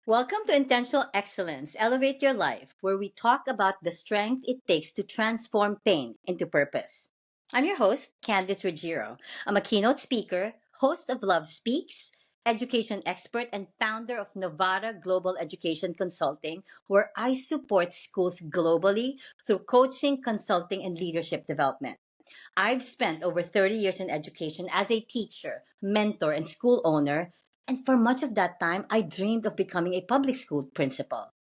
Welcome to Intentional Excellence, Elevate Your Life, where we talk about the strength it takes to transform pain into purpose. I'm your host, Candice Ruggiero. I'm a keynote speaker, host of Love Speaks, education expert, and founder of Nevada Global Education Consulting, where I support schools globally through coaching, consulting, and leadership development. I've spent over 30 years in education as a teacher, mentor, and school owner. And for much of that time, I dreamed of becoming a public school principal.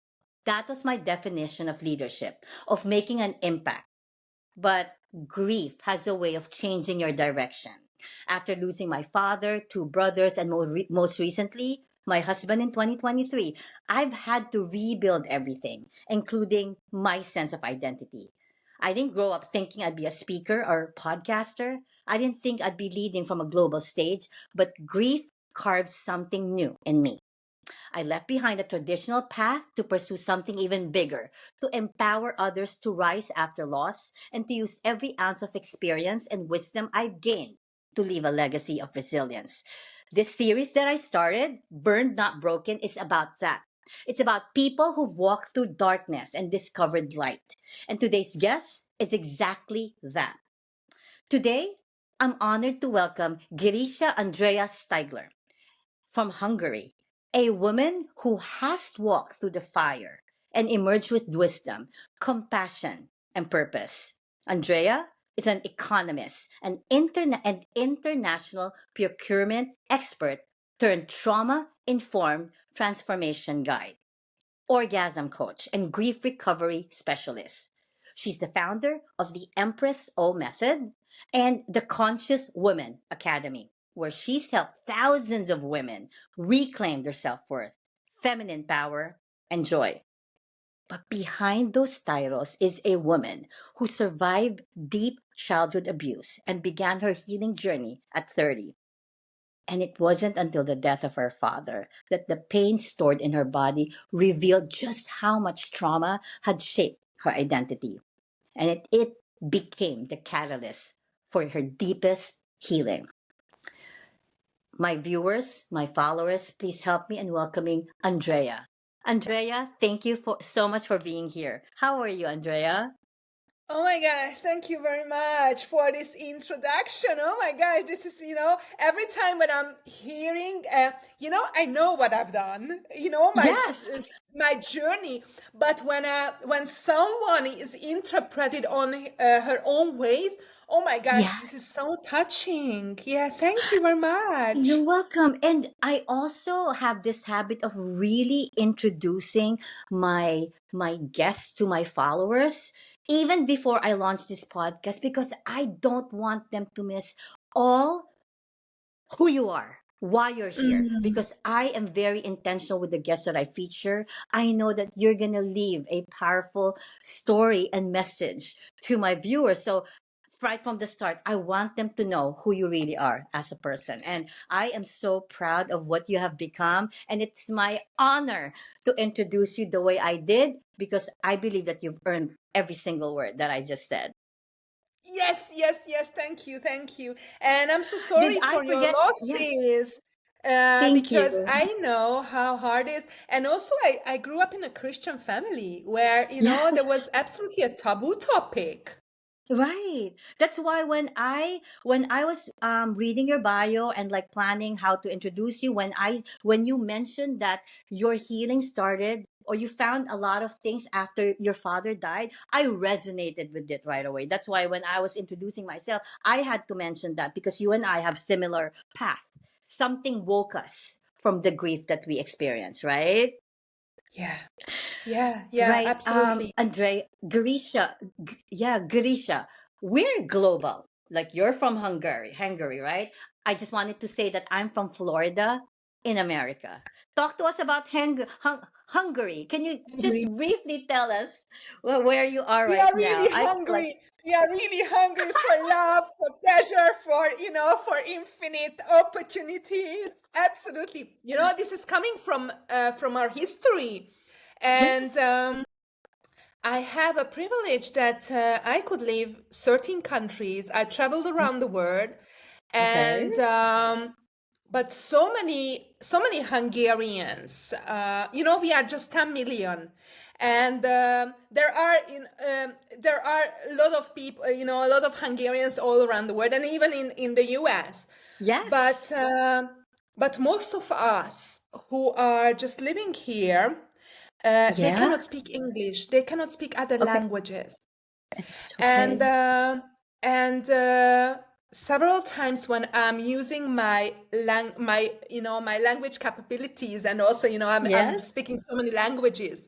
That was my definition of leadership, of making an impact. But grief has a way of changing your direction. After losing my father, two brothers, and most recently, my husband in 2023, I've had to rebuild everything, including my sense of identity. I didn't grow up thinking I'd be a speaker or podcaster. I didn't think I'd be leading from a global stage, but grief carved something new in me. I left behind a traditional path to pursue something even bigger, to empower others to rise after loss, and to use every ounce of experience and wisdom I've gained to leave a legacy of resilience. This series that I started, Burned Not Broken, is about that. It's about people who've walked through darkness and discovered light. And today's guest is exactly that. Today, I'm honored to welcome Girisha Andrea Steigler from Hungary, a woman who has walked through the fire and emerged with wisdom, compassion, and purpose. Andrea is an economist, an international procurement expert turned trauma informed transformation guide, orgasm coach, and grief recovery specialist. She's the founder of the Empress-O method and the Conscious Woman Academy, where she's helped thousands of women reclaim their self worth, feminine power, and joy. But behind those titles is a woman who survived deep childhood abuse and began her healing journey at 30. And it wasn't until the death of her father that the pain stored in her body revealed just how much trauma had shaped her identity. And it became the catalyst for her deepest healing. My viewers, my followers, please help me in welcoming Andrea. Andrea, thank you so much for being here. How are you, Andrea? Oh my gosh, thank you very much for this introduction. Oh my gosh, this is, every time when I'm hearing, I know what I've done, Yes. my journey, but when someone is interpreted on her own ways, oh my gosh, this is Yes. so touching. Yeah, thank you very much. You're welcome. And I also have this habit of really introducing my guests to my followers even before I launch this podcast because I don't want them to miss all who you are, why you're here, Mm. because I am very intentional with the guests that I feature. I know that you're going to leave a powerful story and message to my viewers. So, right from the start, I want them to know who you really are as a person. And I am so proud of what you have become. And it's my honor to introduce you the way I did because I believe that you've earned every single word that I just said. Yes, yes, yes. Thank you, thank you. And I'm so Did sorry I for your forget? Yes. losses, Thank because you. I know how hard it is. And also, I grew up in a Christian family where, there Yes. was absolutely a taboo topic. Right. That's why when I was reading your bio and like planning how to introduce you, when you mentioned that your healing started or you found a lot of things after your father died, I resonated with it right away. That's why when I was introducing myself, I had to mention that because you and I have similar path. Something woke us from the grief that we experience, right? Yeah, yeah, yeah, Right. absolutely. Andre, Grisha, we're global. Like you're from Hungary, right? I just wanted to say that I'm from Florida in America. Talk to us about Hungary. Can you just Hungry. briefly tell us where you are We right are now? really hungry. We are really hungry for love, for pleasure, for infinite opportunities. Absolutely. This is coming from our history, Yes. and I have a privilege that I could live 13 countries. I traveled around the world, Okay. and but so many Hungarians. We are just 10 million, and there are a lot of people. A lot of Hungarians all around the world, and even in the U.S. Yes. But most of us who are just living here, they Yeah. cannot speak English. They cannot speak other Okay. languages, It's and okay. several times when I'm using my language capabilities, and also I'm Yes. speaking so many languages,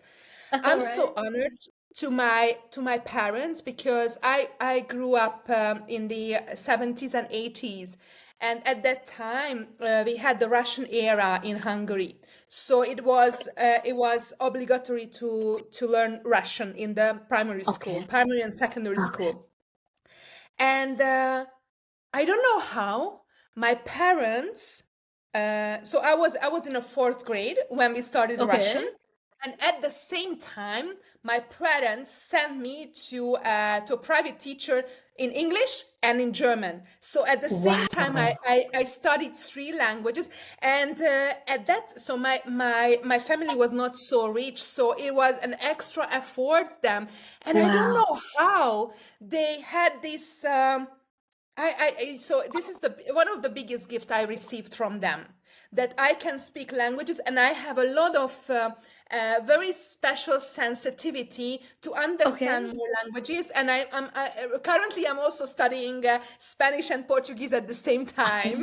All I'm so right. honored to my parents, because I grew up in the 70s and 80s, and at that time we had the Russian era in Hungary, so it was obligatory to learn Russian in the Okay. primary and secondary Okay. school. And I don't know how my parents. So I was in a fourth grade when we started Okay. Russian, and at the same time, my parents sent me to a private teacher in English and in German. So at the same time, I Wow. I, I studied three languages, and at that, so my family was not so rich, so it was an extra effort them, and I don't Wow. know how they had this. So this is the one of the biggest gifts I received from them, that I can speak languages, and I have a lot of very special sensitivity to understand Okay. more languages. And currently I'm also studying Spanish and Portuguese at the same time.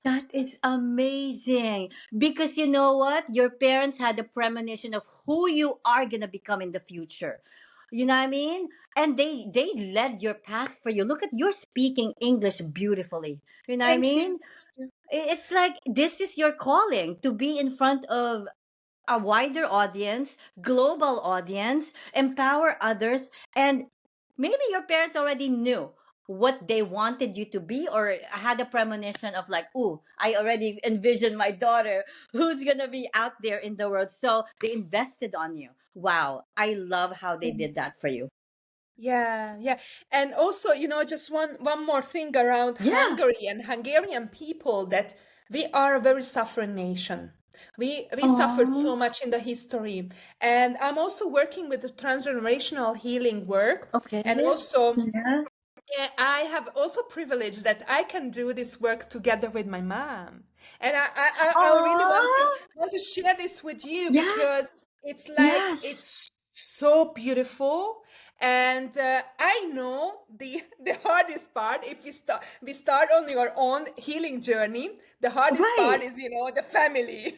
That is amazing. Because you know what? Your parents had a premonition of who you are going to become in the future. You know what I mean? And they led your path for you. Look at you're speaking English beautifully. You know what I Thank you. mean? It's like this is your calling to be in front of a wider audience, global audience, empower others, and maybe your parents already knew what they wanted you to be or had a premonition of like, "Ooh, I already envisioned my daughter who's going to be out there in the world." So they invested on you. Wow, I love how they did that for you. Yeah, yeah. And also, just one more thing around Yeah. Hungary and Hungarian people, that we are a very suffering nation. We suffered Oh, so much in the history. And I'm also working with the transgenerational healing work. okay. And also, Yeah. I have also privilege that I can do this work together with my mom. And I really want to Oh, want to share this with you, because yes. it's like Yes. it's so beautiful. And I know the the hardest part, if we start on your own healing journey, the hardest part Right. is the family.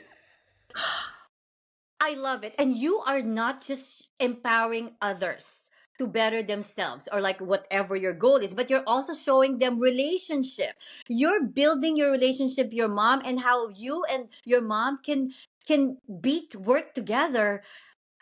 I love it. And you are not just empowering others to better themselves or like whatever your goal is, but you're also showing them relationship. You're building your relationship, your mom, and how you and your mom can work together.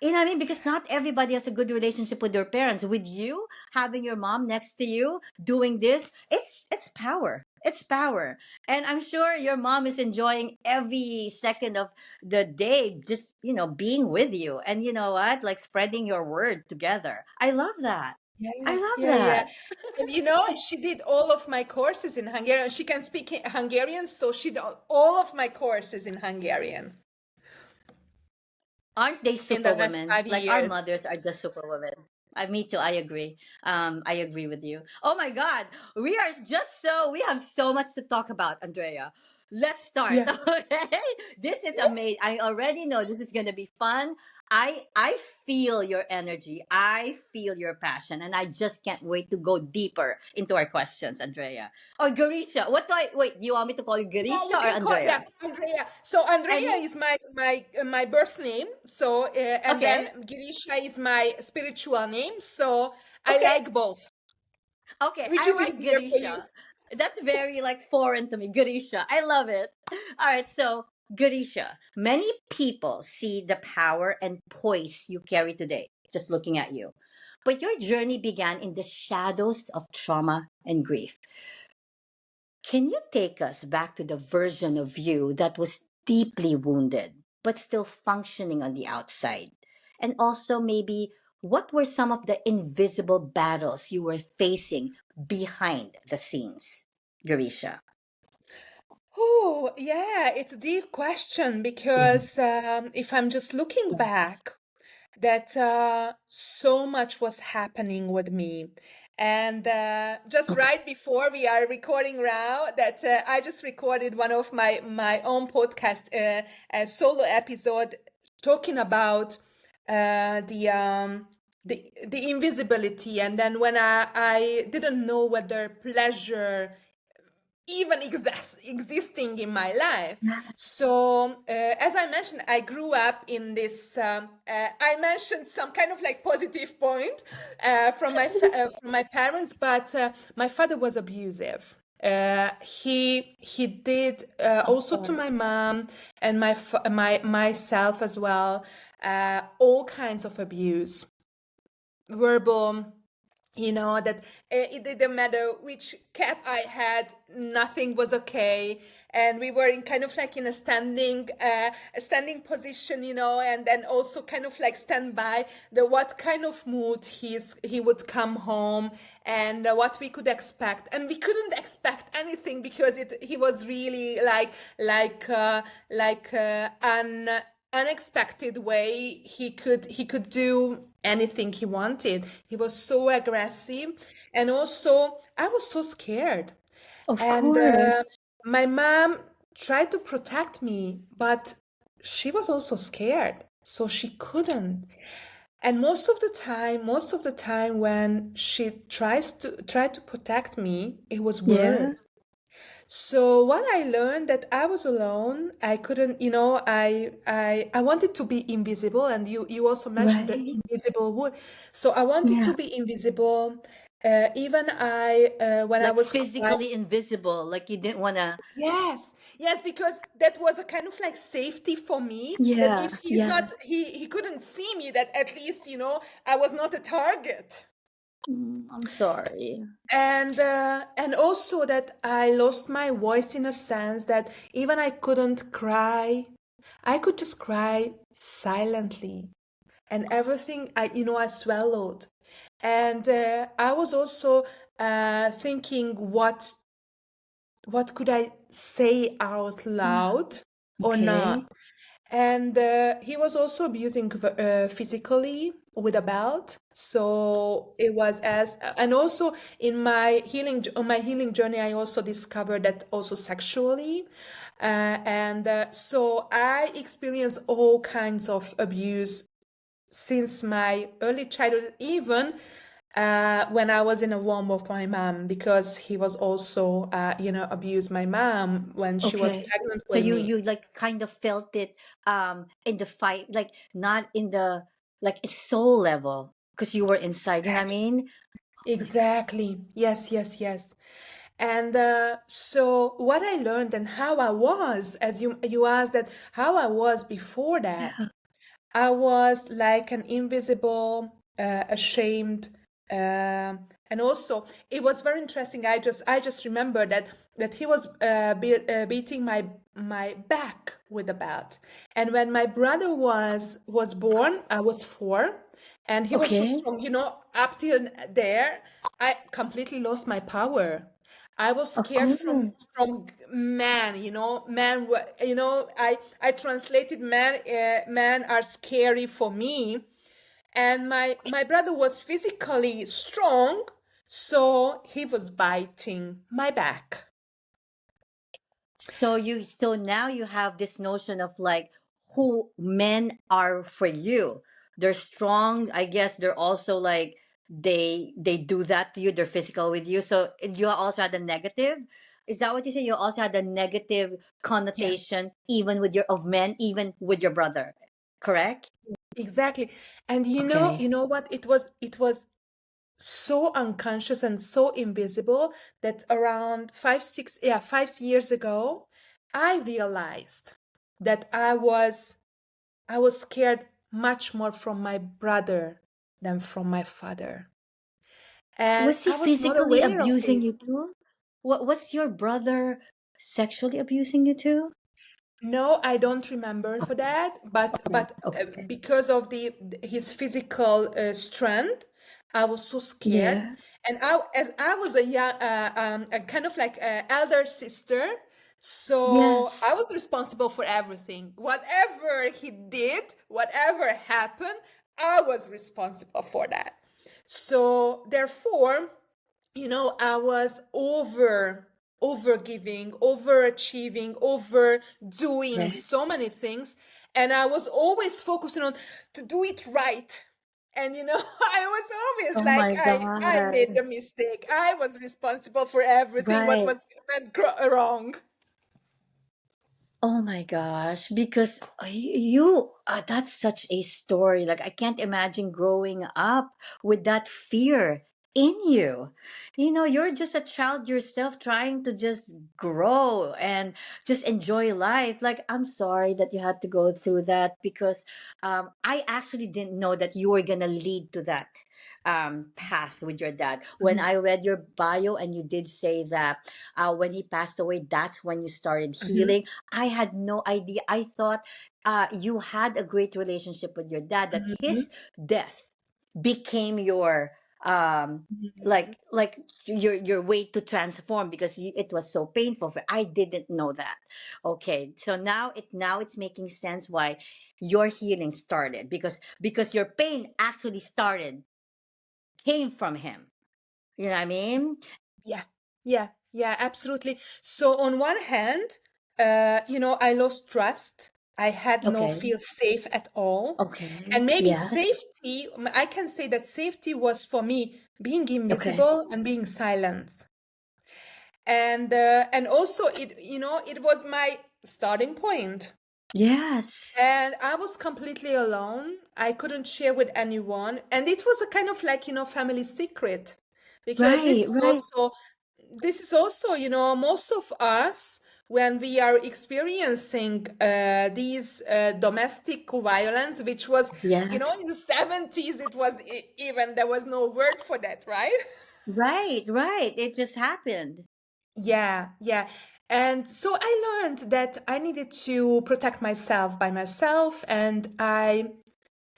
You know what I mean? Because not everybody has a good relationship with their parents. With you having your mom next to you doing this, it's power. It's power. And I'm sure your mom is enjoying every second of the day just, being with you. And you know what? Like spreading your word together. I love that. Yeah, I love yeah, yeah. that. And she did all of my courses in Hungarian. She can speak Hungarian, so she did all of my courses in Hungarian Aren't they in the last superwomen? five Like our years. mothers are just superwomen. Me too. I agree. I agree with you. Oh my God, we have so much to talk about, Andrea. Let's start. Yeah. Okay, this is amazing. I already know this is gonna be fun. I feel your energy. I feel your passion, and I just can't wait to go deeper into our questions, Andrea. Or Garisha. What do I wait? Do you want me to call you Yeah, Garisha you or can call, yeah, Andrea? Andrea. So Andrea Any? is my birth name. So and Okay. then Girisha is my spiritual name. So I Okay. like both, Okay, which I is like easier for you. Garisha. That's very like foreign to me. Garisha. I love it. All right, so Garisha. Many people see the power and poise you carry today, just looking at you. But your journey began in the shadows of trauma and grief. Can you take us back to the version of you that was deeply wounded, but still functioning on the outside? And also, maybe, what were some of the invisible battles you were facing behind the scenes, Garisha? Oh, yeah, it's a deep question because if I'm just looking Yes. back, that so much was happening with me. And just Okay. right before we are recording now, that I just recorded one of my own podcast, a solo episode talking about the invisibility. And then when I didn't know whether pleasure even existing in my life. Yeah. So, as I mentioned, I grew up in this. I mentioned some kind of like positive point from my parents, but my father was abusive. He did I'm also to sorry. my mom and my myself as well, all kinds of abuse, verbal, that it didn't matter which cap I had, nothing was okay. And we were in kind of like in a standing position, and then also kind of like stand by the what kind of mood he would come home, and what we could expect. And we couldn't expect anything because he was really an unexpected way. He could do anything he wanted. He was so aggressive, and also I was so scared. Of And course. my mom tried to protect me, but she was also scared, so she couldn't. And most of the time when she tried to protect me, it was Yeah. words. So what I learned that I was alone. I couldn't, I wanted to be invisible, and you also mentioned the Right. invisible wood. So I wanted Yeah. to be invisible. Even when I Like was crying. physically invisible. Like you didn't want to. Yes, yes, because that was a kind of like safety for me. That Yeah. if he's not, Yes. he couldn't see me. That at least I was not a target. I'm sorry. And also that I lost my voice in a sense that even I couldn't cry. I could just cry silently, and everything I swallowed. And I was also thinking, what could I say out Yeah. loud or Okay. not? And he was also abusing physically with a belt. So it was and also on my healing journey, I also discovered that also sexually. And so I experienced all kinds of abuse since my early childhood, even when I was in a womb of my mom, because he was also, abused my mom when she was Okay. pregnant So with me. you like kind of felt it in the fight, like not in the like it's soul level because you were inside, you know what I mean? Exactly. Yes, yes, yes. And so what I learned and how I was, as you asked that, how I was before that, Yeah. I was like an invisible, ashamed, and also it was very interesting. I just remember that he was beating my back with a belt, and when my brother was born, I was 4, and he was so Okay. strong. Up till there, I completely lost my power. I was Of scared course. from man. Man. I translated man. Men are scary for me, and my brother was physically strong, so he was biting my back. So now you have this notion of like who men are for you. They're strong. I guess they're also like they do that to you. They're physical with you. So you also had a negative. Is that what you say? You also had a negative Yes, connotation even with your of men, even with your brother. Correct? exactly. And you know, Okay. you know what? It was so unconscious and so invisible that around 5 years ago, I realized that I was scared much more from my brother than from my father. And Was he I was not physically aware of abusing it. you too? What was your brother sexually abusing you too? No, I don't remember for that, but Okay. but Okay. because of his physical strength, I was so scared. Yeah. And as I was a young, a kind of like elder sister, So I Yes. was responsible for everything. Whatever he did, whatever happened, I was responsible for that. So therefore, I was over giving, overachieving, overdoing Okay. so many things, and I was always focusing on to do it right. And I was always Oh like, my I made God. the mistake. I was responsible for everything what Right. was went wrong. Oh my gosh, because you, that's such a story. Like, I can't imagine growing up with that fear in you. You're just a child yourself trying to just grow and just enjoy life. Like, I'm sorry that you had to go through that because I actually didn't know that you were going to lead to that path with your dad. When Mhm, I read your bio and you did say that when he passed away, that's when you started mhm, healing. I had no idea. I thought you had a great relationship with your dad, that mhm, his death became your mhm. like your way to transform because it was so painful for I didn't know that. Okay, so now it's making sense why your healing started, because your pain actually started came from him. You know what I mean? Yeah, yeah, absolutely. So on one hand, I lost trust. I had no Okay. feel safe at all. Okay. And maybe Yes. safety, I can say that safety was for me being Okay. invisible and being silent. And also it was my starting point. Yes. And I was completely alone. I couldn't share with anyone. And it was a kind of like, family secret. Because Right, right. this is also, most of us, when we are experiencing these domestic violence, which was, Yes. in the 70s, it was even, there was no word for that, right? Right, right. It just happened. Yeah, yeah. And so I learned that I needed to protect myself by myself, and I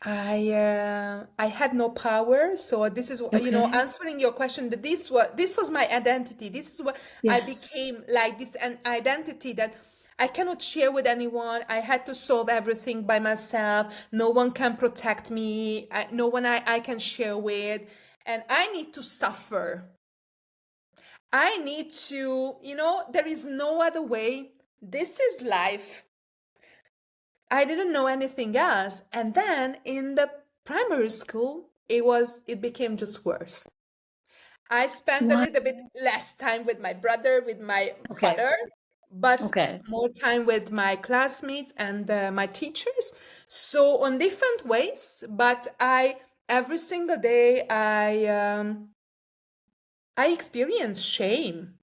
had no power. So this is Okay. answering your question, that this was my identity. This is what I Yes. became, like this, an identity that I cannot share with anyone. I had to solve everything by myself. No one can protect me. No one I can share with, and I need to suffer. I need to, there is no other way. This is life. I didn't know anything else. And then in the primary school, it became just worse. I spent a What? little bit less time with my brother, with my Okay. father, but Okay. more time with my classmates and my teachers. So on different ways, but every single day I experience shame.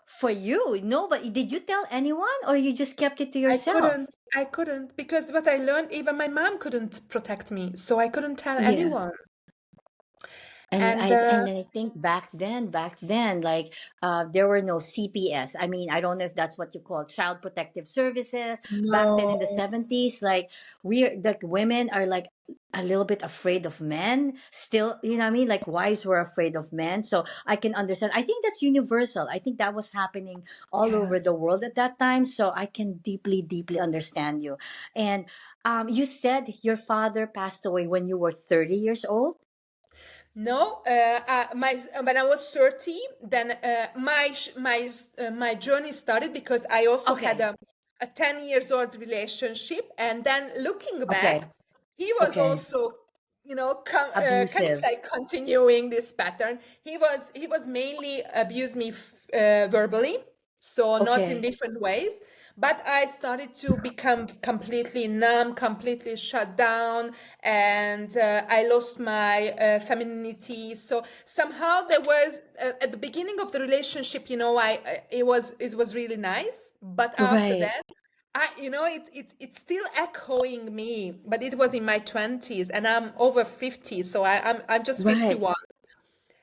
For you, nobody. Did you tell anyone or you just kept it to yourself? I couldn't, because what I learned, even my mom couldn't protect me, so I couldn't tell Yeah. anyone. And And I think back then, like there were no CPS. I mean, I don't know if that's what you call child protective services. Back then no, in the 70s, like like women are like a little bit afraid of men. Still, you know what I mean? Like wives were afraid of men. So I can understand. I think that's universal. I think that was happening all yeah, over the world at that time. So I can deeply, deeply understand you. And you said your father passed away when you were 30 years old. no. My When I was 30, then my journey started, because I also had Okay. a 10 years old relationship, and then looking Okay. back, he was Okay. also, kind of Abusive. like continuing this pattern. He was mainly abused me verbally, so not in Okay. different ways. But I started to become completely numb, completely shut down, and I lost my femininity. So somehow there was, at the beginning of the relationship, it was really nice, but after Right. that, it's still echoing me. But it was in my 20s, and I'm over 50, so I'm just Right. 51.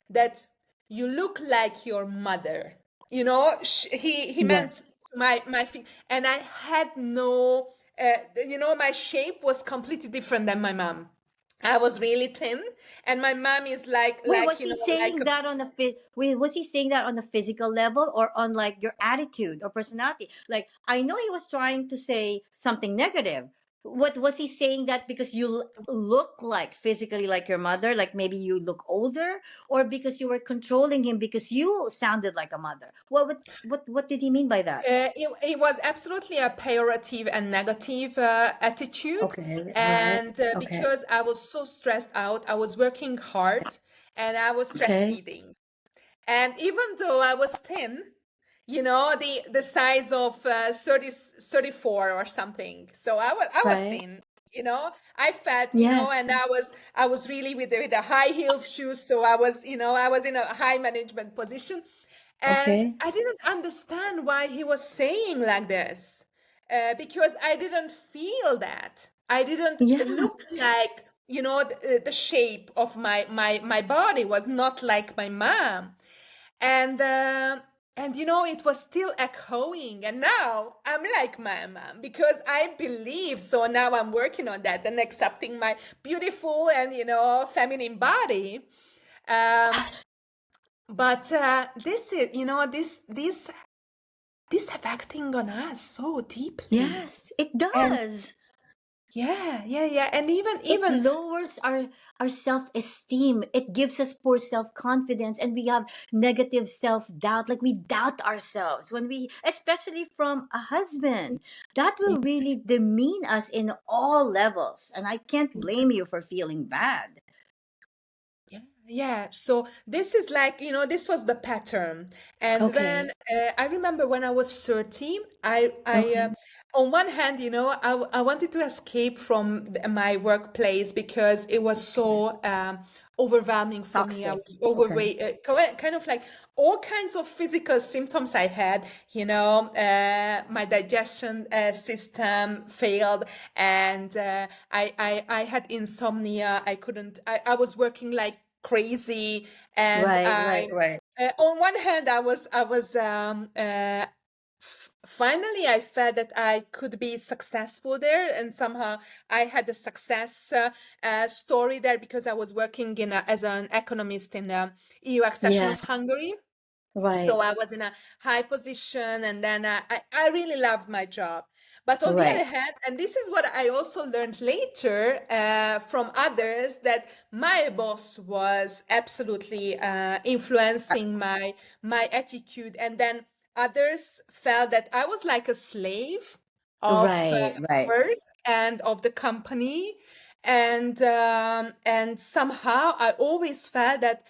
That you look like your mother. He meant Yes. my and I had no, my shape was completely different than my mom. I was really thin, and my mom is Wait, was you he know, like saying a that on a wait, was he saying that on a physical level or on like your attitude or personality? Like I know he was trying to say something negative. What was he saying that because you look like physically like your mother, like maybe you look older, or because you were controlling him because you sounded like a mother? What did he mean by that? it was absolutely a pejorative and negative attitude. Okay, all right. And Okay. because I was so stressed out, I was working hard and I was stress Okay. eating. And even though I was thin, the size of 30, 34 or something. So I was Right. thin, I felt, Yes. and I was really with the high heel shoes. So I was in a high management position. And Okay. I didn't understand why he was saying like this, because I didn't feel that. I didn't look Yes. like, the shape of my body was not like my mom. And it was still echoing, and now I'm like my mom because I believe. So now I'm working on that and accepting my beautiful and feminine body. um Yes. but this is this affecting on us so deeply. Yes, it And does. yeah, yeah, yeah, and even It even lowers our self-esteem. It gives us poor self-confidence, and we have negative self-doubt. Like we doubt ourselves when we, especially from a husband. That will really demean us in all levels. And I can't blame you for feeling bad. yeah, yeah. So this is like, this was the pattern. And then Okay. I remember when I was 30, I Okay. on one hand, I wanted to escape from my workplace because it was Okay. so overwhelming for me. I Toxic. was Okay. overweight, kind of like all kinds of physical symptoms I had. My digestion system failed, and I had insomnia. I couldn't. I was working like crazy, and Right, right, I. right. On one hand, I was finally I felt that I could be successful there, and somehow I had a success story there because I was working as an economist in the EU accession of Yes. Hungary. So Right. I was in a high position, and then I really loved my job. But on the other Right. hand, and this is what I also learned later from others, that my boss was absolutely influencing my attitude. And then others felt that I was like a slave of Right, right. work and of the company. And somehow I always felt that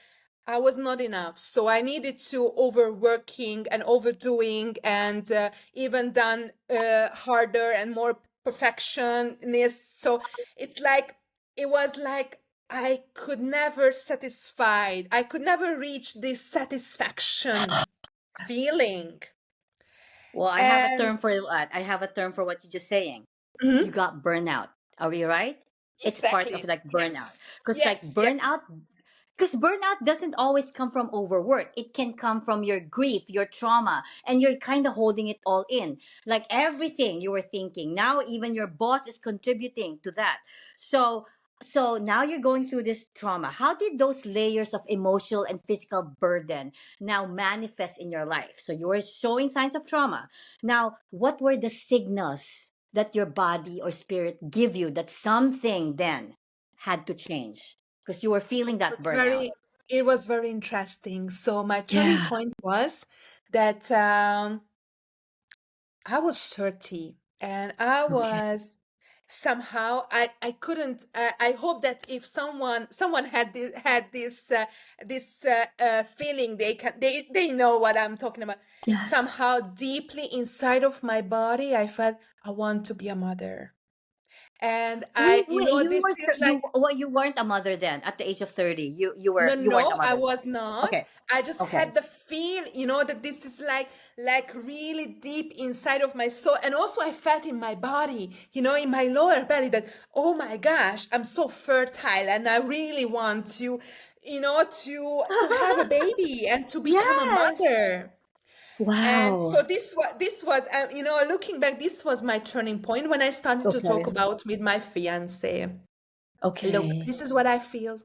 I was not enough. So I needed to overworking and overdoing, and even done harder and more perfectionist. So it's like, it was like I could never satisfied. I could never reach this satisfaction feeling. Well, I have a And term for what. I have a term for what you're just saying. You mhm, got burnout. Are we right? It's part of exactly. like burnout. Yes. Because like Yes. Yes. burnout doesn't always come from overwork. It can come from your grief, your trauma, and you're kind of holding it all in. Like everything you were thinking. Now even your boss is contributing to that. So now you're going through this trauma. How did those layers of emotional and physical burden now manifest in your life? So you were showing signs of trauma. Now, what were the signals that your body or spirit give you that something then had to change? Because you were feeling that was burnout. very it was very interesting. So my turning Yeah. point was that I was 30, and I Okay. was somehow I couldn't I hope that if someone had this feeling, they know what I'm talking about. Yes. Somehow deeply inside of my body I felt I want to be a mother. And Wait. You this were is like, you weren't a mother then at the age of 30. no, You weren't a no, I mother then. was not. Okay. I just Okay. had the feel, that this is like really deep inside of my soul. And also I felt in my body, in my lower belly, that, oh my gosh, I'm so fertile and I really want to have a baby and to become a Yes. mother. And Wow. so this was looking back, this was my turning point when I started to talk Okay. about with my fiance. Look, Okay. this is what I feel.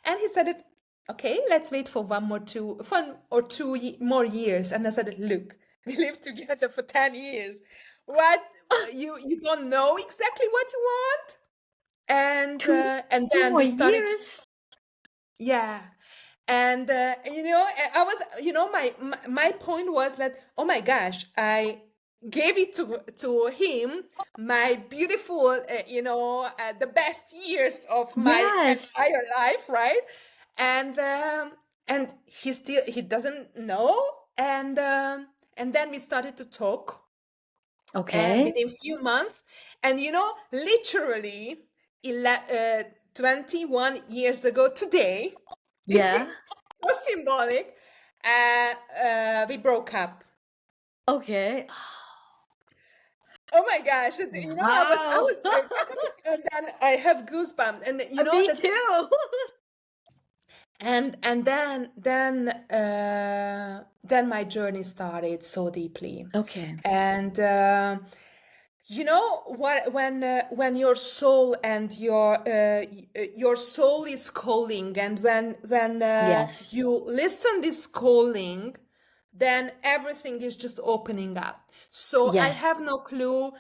And he said, okay, let's wait for one or more years. And I said, look, we lived together for 10 years. What, you don't know exactly what you want? Two And two then more we started, years. yeah. And I was, my point was that, oh my gosh, I gave it to him, my beautiful, the best years of my Yes. entire life, right? And he doesn't know. And then we started to talk, Okay. within few months, and literally 21 years ago today, Yeah. it's so symbolic. We broke up. Okay. Oh my gosh! I Wow. was kind of, and then I have goosebumps, and Me that, too. and then my journey started so deeply. Okay. And what, when your soul and your soul is calling, and when Yes. you listen this calling, then everything is just opening up. So I Yes. have no clue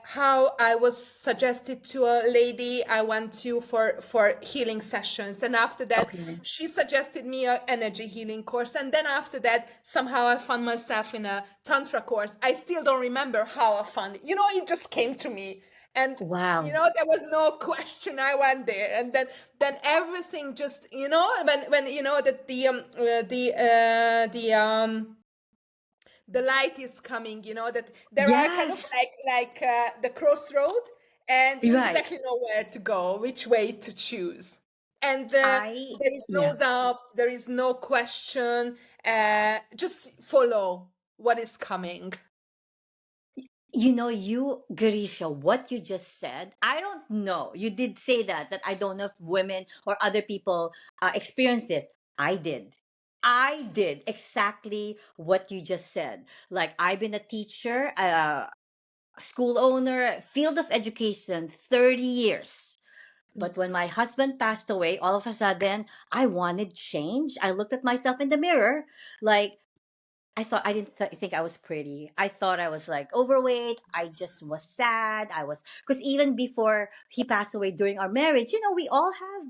how I was suggested to a lady I went to for healing sessions, and after that Okay. she suggested me a energy healing course, and then after that somehow I found myself in a tantra course. I still don't remember how I found it. It just came to me, and Wow. there was no question. I went there, and then everything just, when that the light is coming, that there are kind of Yes. like the crossroad, and you Right. exactly know where to go, which way to choose. And I there is no yeah. doubt, there is no question. Just follow what is coming. Garisha, what you just said, I don't know. You did say that I don't know if women or other people experience this. I did. I did exactly what you just said. Like, I've been a teacher, school owner, field of education, 30 years. But when my husband passed away, all of a sudden, I wanted change. I looked at myself in the mirror, like, I thought I didn't think I was pretty. I thought I was like overweight. I just was sad. I was, because even before he passed away during our marriage, we all have,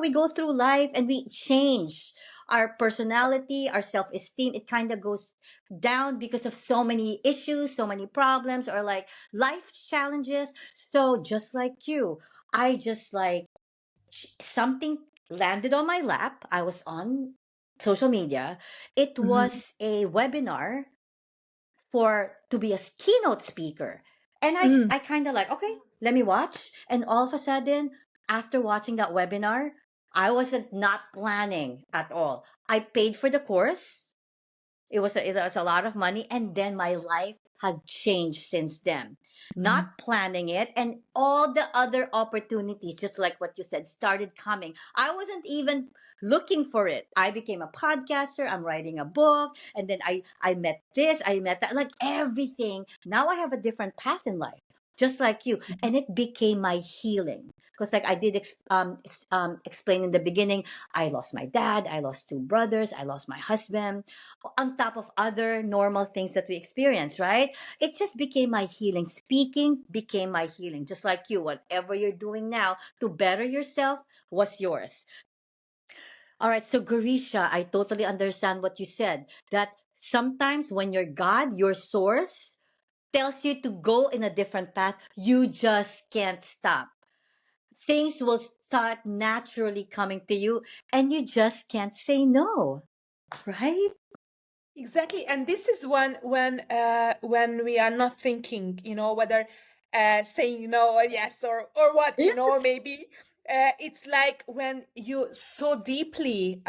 we go through life and we change our personality, our self esteem. It kind of goes down because of so many issues, so many problems, or like life challenges. So just like you, I just like something landed on my lap. I was on social media. It Mhm. was a webinar for to be a keynote speaker. And I, Mhm. I kind of like, okay, let me watch. And all of a sudden, after watching that webinar, I wasn't not planning at all. I paid for the course. It was a lot of money, and then my life has changed since then. Mhm. Not planning it, and all the other opportunities, just like what you said, started coming. I wasn't even looking for it. I became a podcaster. I'm writing a book, and then I met this, I met that, like everything. Now I have a different path in life, just like you, and it became my healing. Because like I did explain in the beginning, I lost my dad, I lost two brothers, I lost my husband on top of other normal things that we experience, right? It just became my healing. Speaking became my healing, just like you. Whatever you're doing now to better yourself was yours. All right, so Garisha, I totally understand what you said. That sometimes when your God, your source, tells you to go in a different path, you just can't stop. Things will start naturally coming to you, and you just can't say no, right? Exactly, and this is when we are not thinking, whether saying no or yes, or what, Yes. maybe it's like when you so deeply,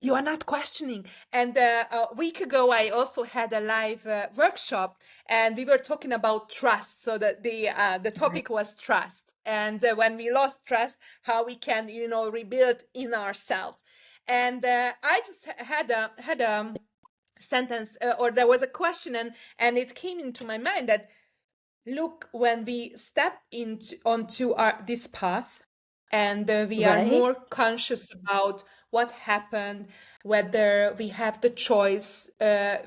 you are not questioning. And a week ago, I also had a live workshop, and we were talking about trust. So that the topic was trust, and when we lost trust, how we can, rebuild in ourselves. And I just had a sentence, or there was a question, and it came into my mind that look, when we step into onto our this path, and we are Right? more conscious about what happened, whether we have the choice,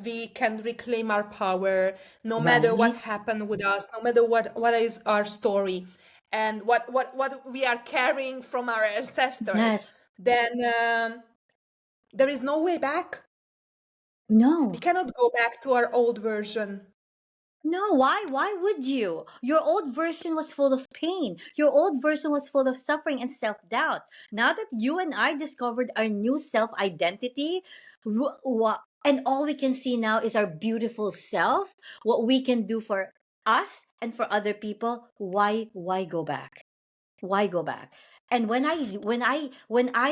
we can reclaim our power, no matter what Right? happened with us, no matter what is our story, and what we are carrying from our ancestors, Yes. then there is no way back. We No. cannot go back to our old version. No, why? Why would you? Your old version was full of pain. Your old version was full of suffering and self doubt. Now that you and I discovered our new self identity, and all we can see now is our beautiful self, what we can do for us and for other people, why go back? Why go back? And when I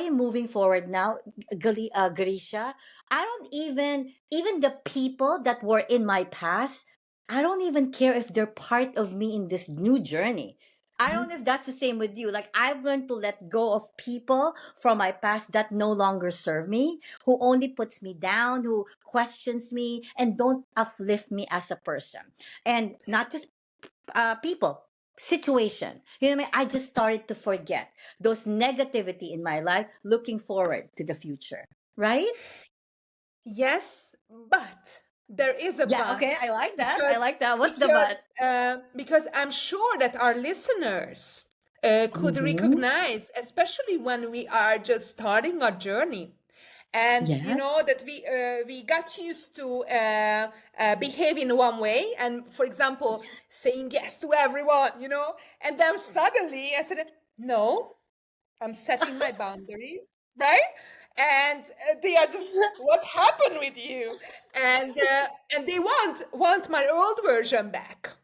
am moving forward now, Grisha, I don't even the people that were in my past, I don't even care if they're part of me in this new journey. I don't know if that's the same with you. Like, I've learned to let go of people from my past that no longer serve me, who only puts me down, who questions me, and don't uplift me as a person. And not just people, situation. You know what I mean? I just started to forget those negativity in my life, looking forward to the future. Right? Yes, but there is a Yeah. Okay. but, I like that. I because like that. What's the because but? because I'm sure that our listeners could Mm-hmm. recognize, especially when we are just starting our journey, and you know Yes. that we got used to behave in one way, and for example, saying yes to everyone, and then suddenly I said, no, I'm setting my boundaries, right? And they are just, what happened with you? And they want my old version back.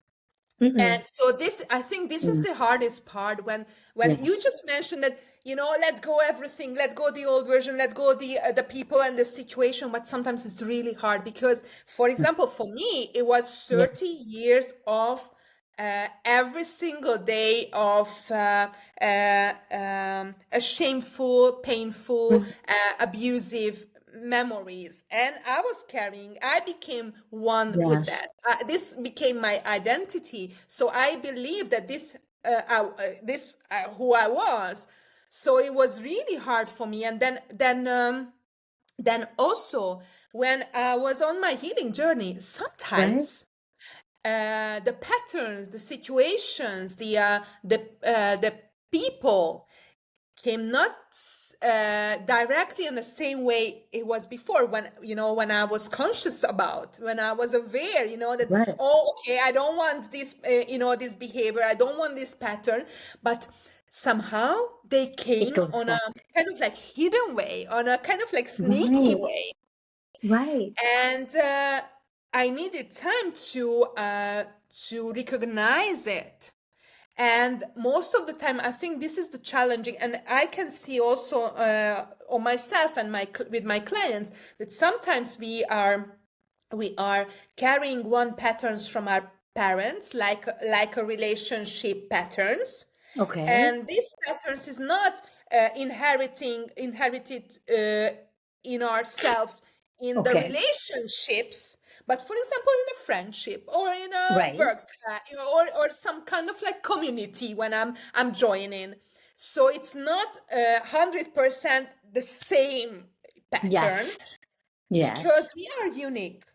And Mm-mm. so this, I think this is Mm. the hardest part, when you Yes. just mentioned that, let go everything, let go the old version, let go the people and the situation. But sometimes it's really hard because, for example, for me, it was Yes. 30 years of every single day of a shameful, painful, Mm. abusive memories, and I became one with Yes. that. This became my identity, so I believe that this who I was. So it was really hard for me, and then also, when I was on my healing journey, Right. sometimes the patterns, the situations, the people came not directly in the same way it was before, when I was conscious about, when I was aware, that, Right. oh, okay, I don't want this, this behavior, I don't want this pattern, but somehow they It came goes on a back. kind of like hidden way, on a kind of like sneaky Right. way. Right. And I needed time to recognize it. And most of the time, I think this is the challenging, and I can see also on myself and with my clients, that sometimes we are carrying one patterns from our parents, like a relationship patterns, Okay. and these patterns is not inherited in ourselves in the Okay. relationships, but for example in a friendship or in a Right. work, or some kind of like community when I'm joining. So it's not 100% the same pattern, Yes. because Yes. we are unique.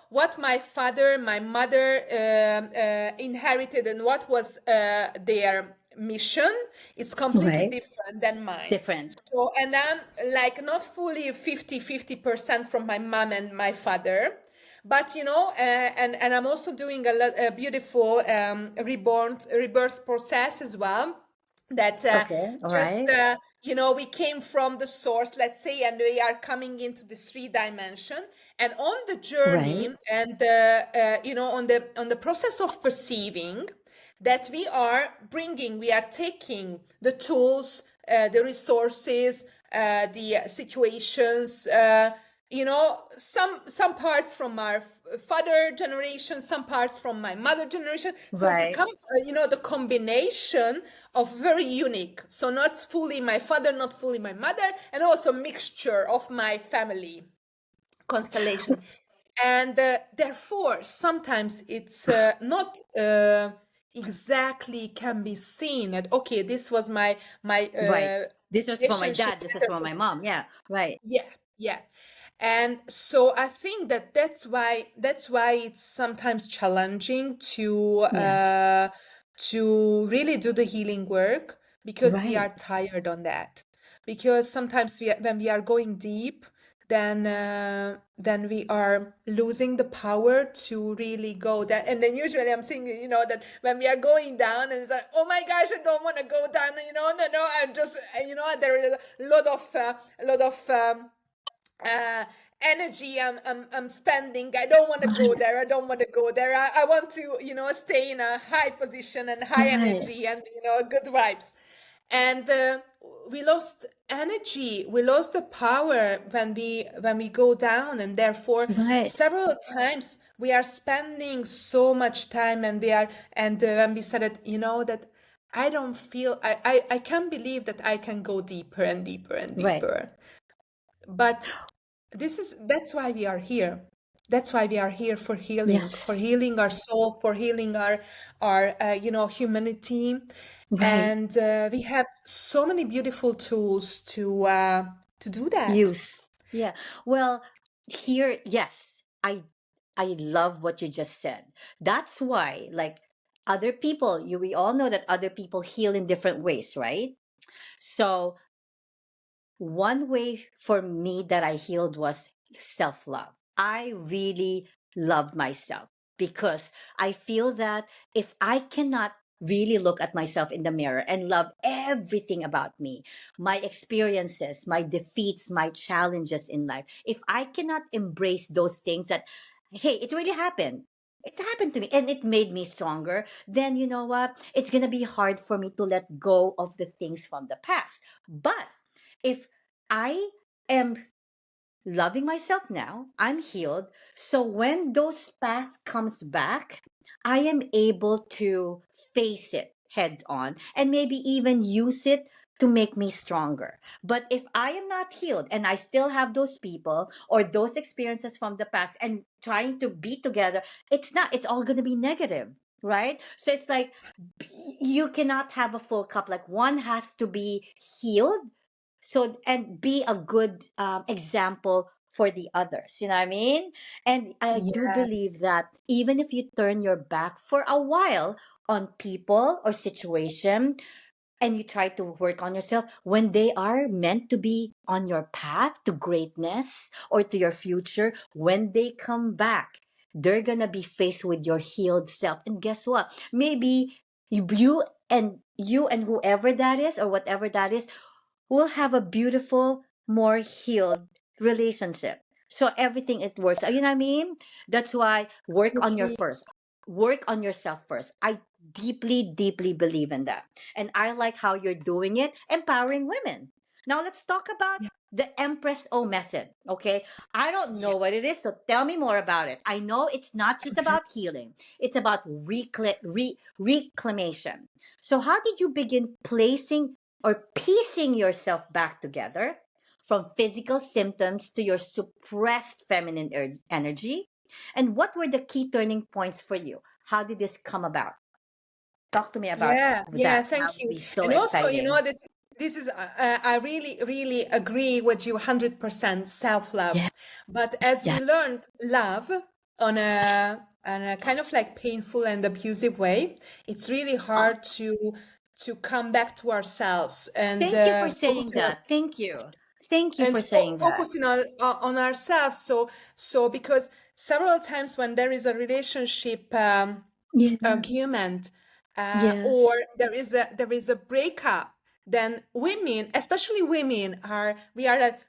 What my father, my mother inherited, and what was their mission, it's completely Right. different than mine. Different. So, and I'm like not fully 50% from my mom and my father, but and I'm also doing a beautiful rebirth process as well, that Okay. All just right. we came from the source, let's say, and we are coming into this three dimension, and on the journey, Right. and on the process of perceiving, that we are taking the tools, the resources, the situations, some parts from our father generation, some parts from my mother generation. So it's Right. the combination of very unique, so not fully my father, not fully my mother, and also mixture of my family constellation. And therefore sometimes it's not exactly can be seen that, okay, this was my Right. This was for my relationship dad. This was in for terms of, my mom. Yeah. Right. yeah, yeah. And so I think that that's why it's sometimes challenging Yes. to really do the healing work, because we Right. are tired on that. Because sometimes when we are going deep, then we are losing the power to really go down. And then usually I'm thinking, that when we are going down, and it's like, oh my gosh, I don't want to go down, no, I'm just, there is a lot of uh, energy I'm spending. I don't want to go Right. there. I don't want to go there. I want to, stay in a high position and high Right. energy and, good vibes. And we lost energy. We lost the power when we go down, and therefore Right. several times we are spending so much time, and when we said that, that I don't feel, I can't believe that I can go deeper and deeper and Right. deeper. But that's why we are here. That's why we are here, for Yes. healing our soul, for healing our humanity. Right. And we have so many beautiful tools to do that. Use. Yeah. Well, here, yes, I I love what you just said. That's why, like, other people, we all know that other people heal in different ways, right? So one way for me that I healed was self love. I really loved myself because I feel that if I cannot really look at myself in the mirror and love everything about me, my experiences, my defeats, my challenges in life, if I cannot embrace those things that, hey, it really happened. It happened to me and it made me stronger. Then you know what? It's going to be hard for me to let go of the things from the past. But if I am loving myself now, I'm healed. So when those past comes back, I am able to face it head on and maybe even use it to make me stronger. But if I am not healed and I still have those people or those experiences from the past and trying to be together, it's all going to be negative. Right? So it's like you cannot have a full cup. Like one has to be healed so and be a good example for the others, you know what I mean? And I do Yeah, believe that even if you turn your back for a while on people or situation and you try to work on yourself, when they are meant to be on your path to greatness or to your future, when they come back, they're gonna be faced with your healed self. And guess what? Maybe you and whoever that is or whatever that is will have a beautiful, more healed relationship. So everything it works. You know what I mean? That's why absolutely. work on yourself first. I deeply, deeply believe in that. And I like how you're doing it, empowering women. Now let's talk about Yeah, the Empress-O method. Okay. I don't yeah. know what it is, so tell me more about it. I know it's not just Okay. about healing, it's about reclamation. So, how did you begin placing or piecing yourself back together from physical symptoms to your suppressed feminine energy? And what were the key turning points for you? How did this come about? Talk to me about Yeah, yeah, that. That thank would you. be so And also, exciting. that this is, I really, really agree with you 100%, self-love. Yeah, But as yeah. we learned love on a kind of like painful and abusive way, it's really Oh, hard to come back to ourselves and thank you for saying focusing on that. Thank you. Thank you for saying that. focusing on ourselves. So because several times when there is a relationship Yeah. argument, or Yes. there is a breakup, then women, especially women, are we are at,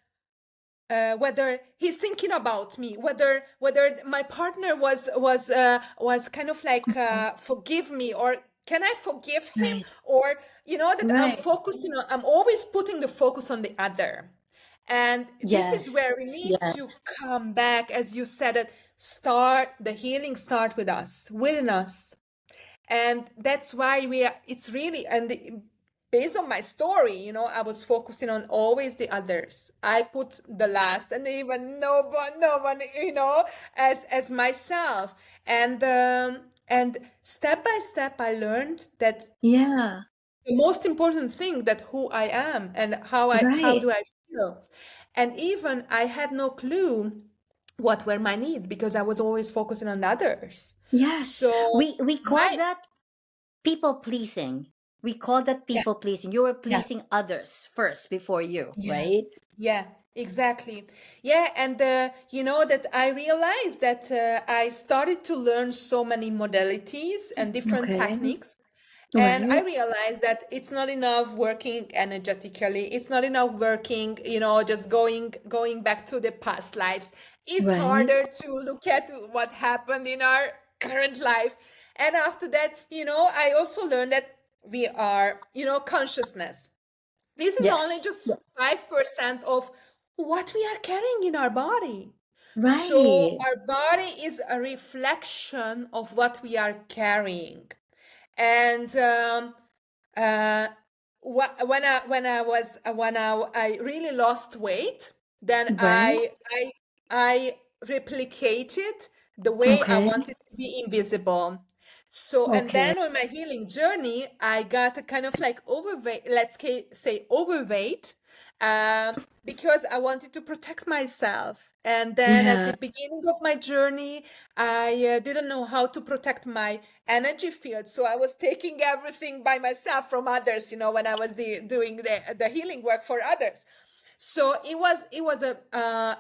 whether he's thinking about me, whether my partner was kind of like, Right. forgive me, or can I forgive him, Right. or that Right. I'm always putting the focus on the other. And this is Yes. where we need to Yes. come back, as you said it, start the healing, start within us. And that's why it's really, and based on my story, I was focusing on always the others. I put the last and even no one, as myself. And step by step, I learned that Yeah. the most important thing, that who I am and how Right. do I feel. And even I had no clue what were my needs because I was always focusing on others. Yes. So We call my that people pleasing. We call that yeah, people pleasing. You were yeah. pleasing others first before you, Yeah, right? yeah, exactly. Yeah, and that I realized that I started to learn so many modalities and different Okay. techniques. And I Right. realized that it's not enough working energetically. It's not enough working, just going back to the past lives. It's Right. harder to look at what happened in our current life. And after that, I also learned that we are, consciousness. This is only Yes. just 5% of what we are carrying in our body. So Right. our body is a reflection of what we are carrying. And uh, when I really lost weight, then Right. I replicated the way I Okay. wanted to be invisible. So, and Okay. then on my healing journey, I got a kind of like overweight, say overweight, because I wanted to protect myself. And then at the Yeah. beginning of my journey, I didn't know how to protect my energy field. So I was taking everything by myself from others, when I was doing the healing work for others. So it was a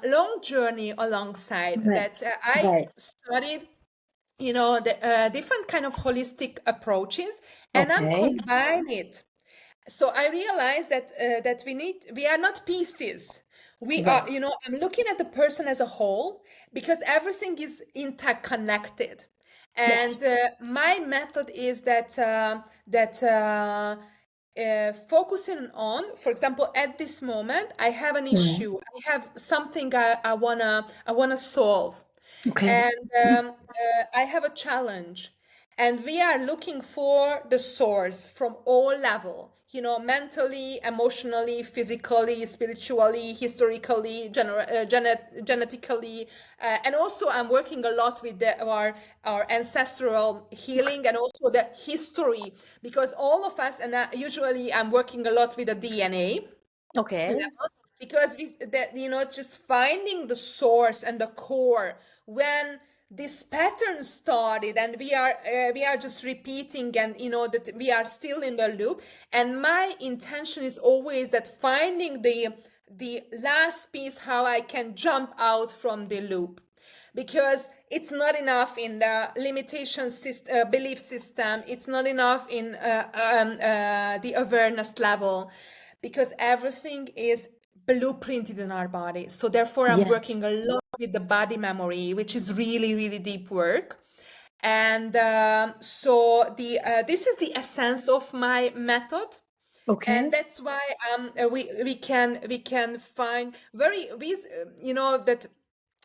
long journey alongside Right. that. I Right. studied the different kind of holistic approaches, and I'm Okay. combine it. So I realized that we are not pieces. We are, Right. I'm looking at the person as a whole because everything is interconnected. And Yes. my method is that focusing on, for example, at this moment, I have an Right. issue. I have something I wanna solve, Okay. and I have a challenge, and we are looking for the source from all level, mentally, emotionally, physically, spiritually, historically, genetically, and also I'm working a lot with our ancestral healing and also the history, because all of us, and usually I'm working a lot with the DNA Okay. level, because just finding the source and the core when this pattern started, and we are just repeating, and that we are still in the loop. And my intention is always that finding the last piece, how I can jump out from the loop, because it's not enough in the limitation belief system. It's not enough in the awareness level, because everything is blueprinted in our body. So therefore, I'm working Yes. a lot with the body memory, which is really, really deep work. And so this is the essence of my method. And Okay. that's why we can find very that,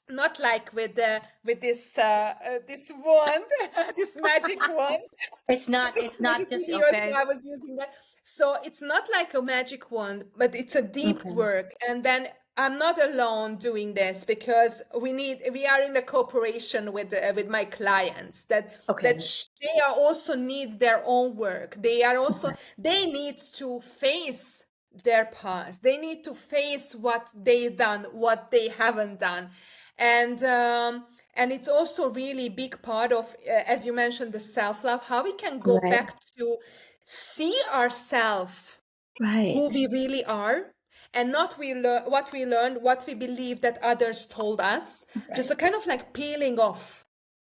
not like with this wand, this magic wand. So It's not. just It's to make not it just easier, so okay. I was using that. So it's not like a magic wand, but it's a deep Okay. work. And then I'm not alone doing this, because we are in a cooperation with my clients, Okay. they are also need their own work. They need to face their past. They need to face what they done, what they haven't done. And it's also really big part of, as you mentioned, the self-love, how we can go Right. back to see ourselves, Right. who we really are, and not what we learned, what we believe that others told us. Just Right. a kind of like peeling off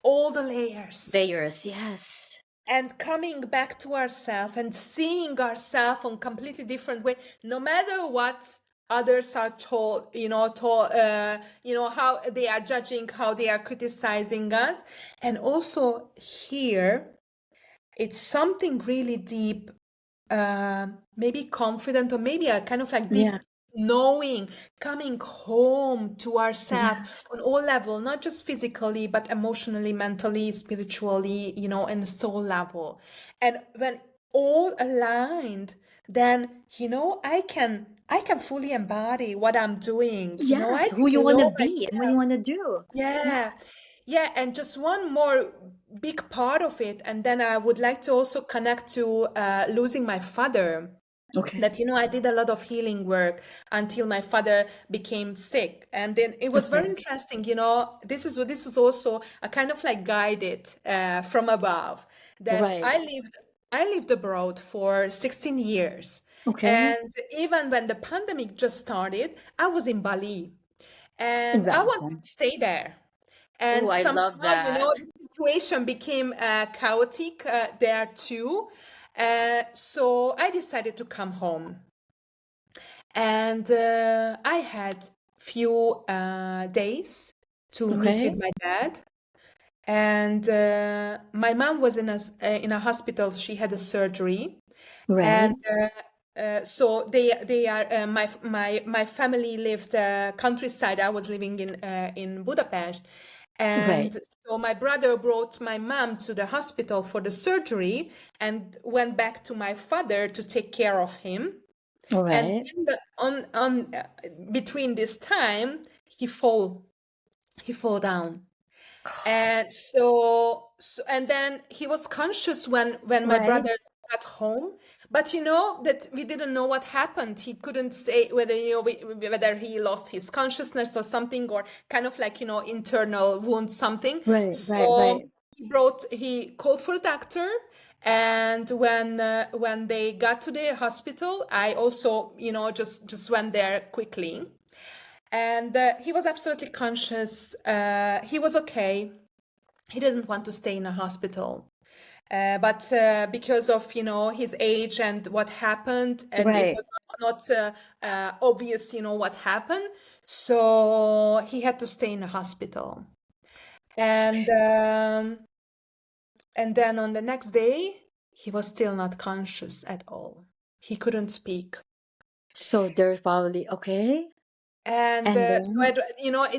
all the layers Layers. Yes. and coming back to ourselves and seeing ourselves on completely different way, no matter what others are how they are judging, how they are criticizing us. And also here, it's something really deep, maybe confident, or maybe a kind of like Yeah. deep knowing, coming home to ourselves Yes. on all level, not just physically, but emotionally, mentally, spiritually, and soul level. And when all aligned, then I can fully embody what I'm doing. I Yes, who you can want to know be and what you myself. want to do. Yeah. Yes. Yeah, and just one more big part of it, and then I would like to also connect to losing my father. Okay. That I did a lot of healing work until my father became sick, and then it was very Okay. interesting. This is also a kind of like guided from above. That Right. I lived abroad for 16 years, Okay. and even when the pandemic just started, I was in Bali, and I wanted Exactly. to stay there. And Oh, I love somehow, that. the situation became chaotic there too. So I decided to come home. And I had few days to meet with Okay. my dad. And my mom was in a hospital. She had a surgery, and Right. so they are my family lived countryside. I was living in Budapest, Right. and so my brother brought my mom to the hospital for the surgery and went back to my father to take care of him. All And right. in the on between this time, he fall down. And then he was conscious when my Right. brother got home, but that we didn't know what happened. He couldn't say whether whether he lost his consciousness or something, or kind of like internal wound something. Right. Right. So Right. he called for a doctor, and when they got to the hospital, I also just went there quickly, and he was absolutely conscious. He was okay. He didn't want to stay in a hospital, but because of his age and what happened, and it Right. was not obvious what happened, so he had to stay in a hospital. And um, and then on the next day he was still not conscious at all. He couldn't speak. So there's probably okay. And And so then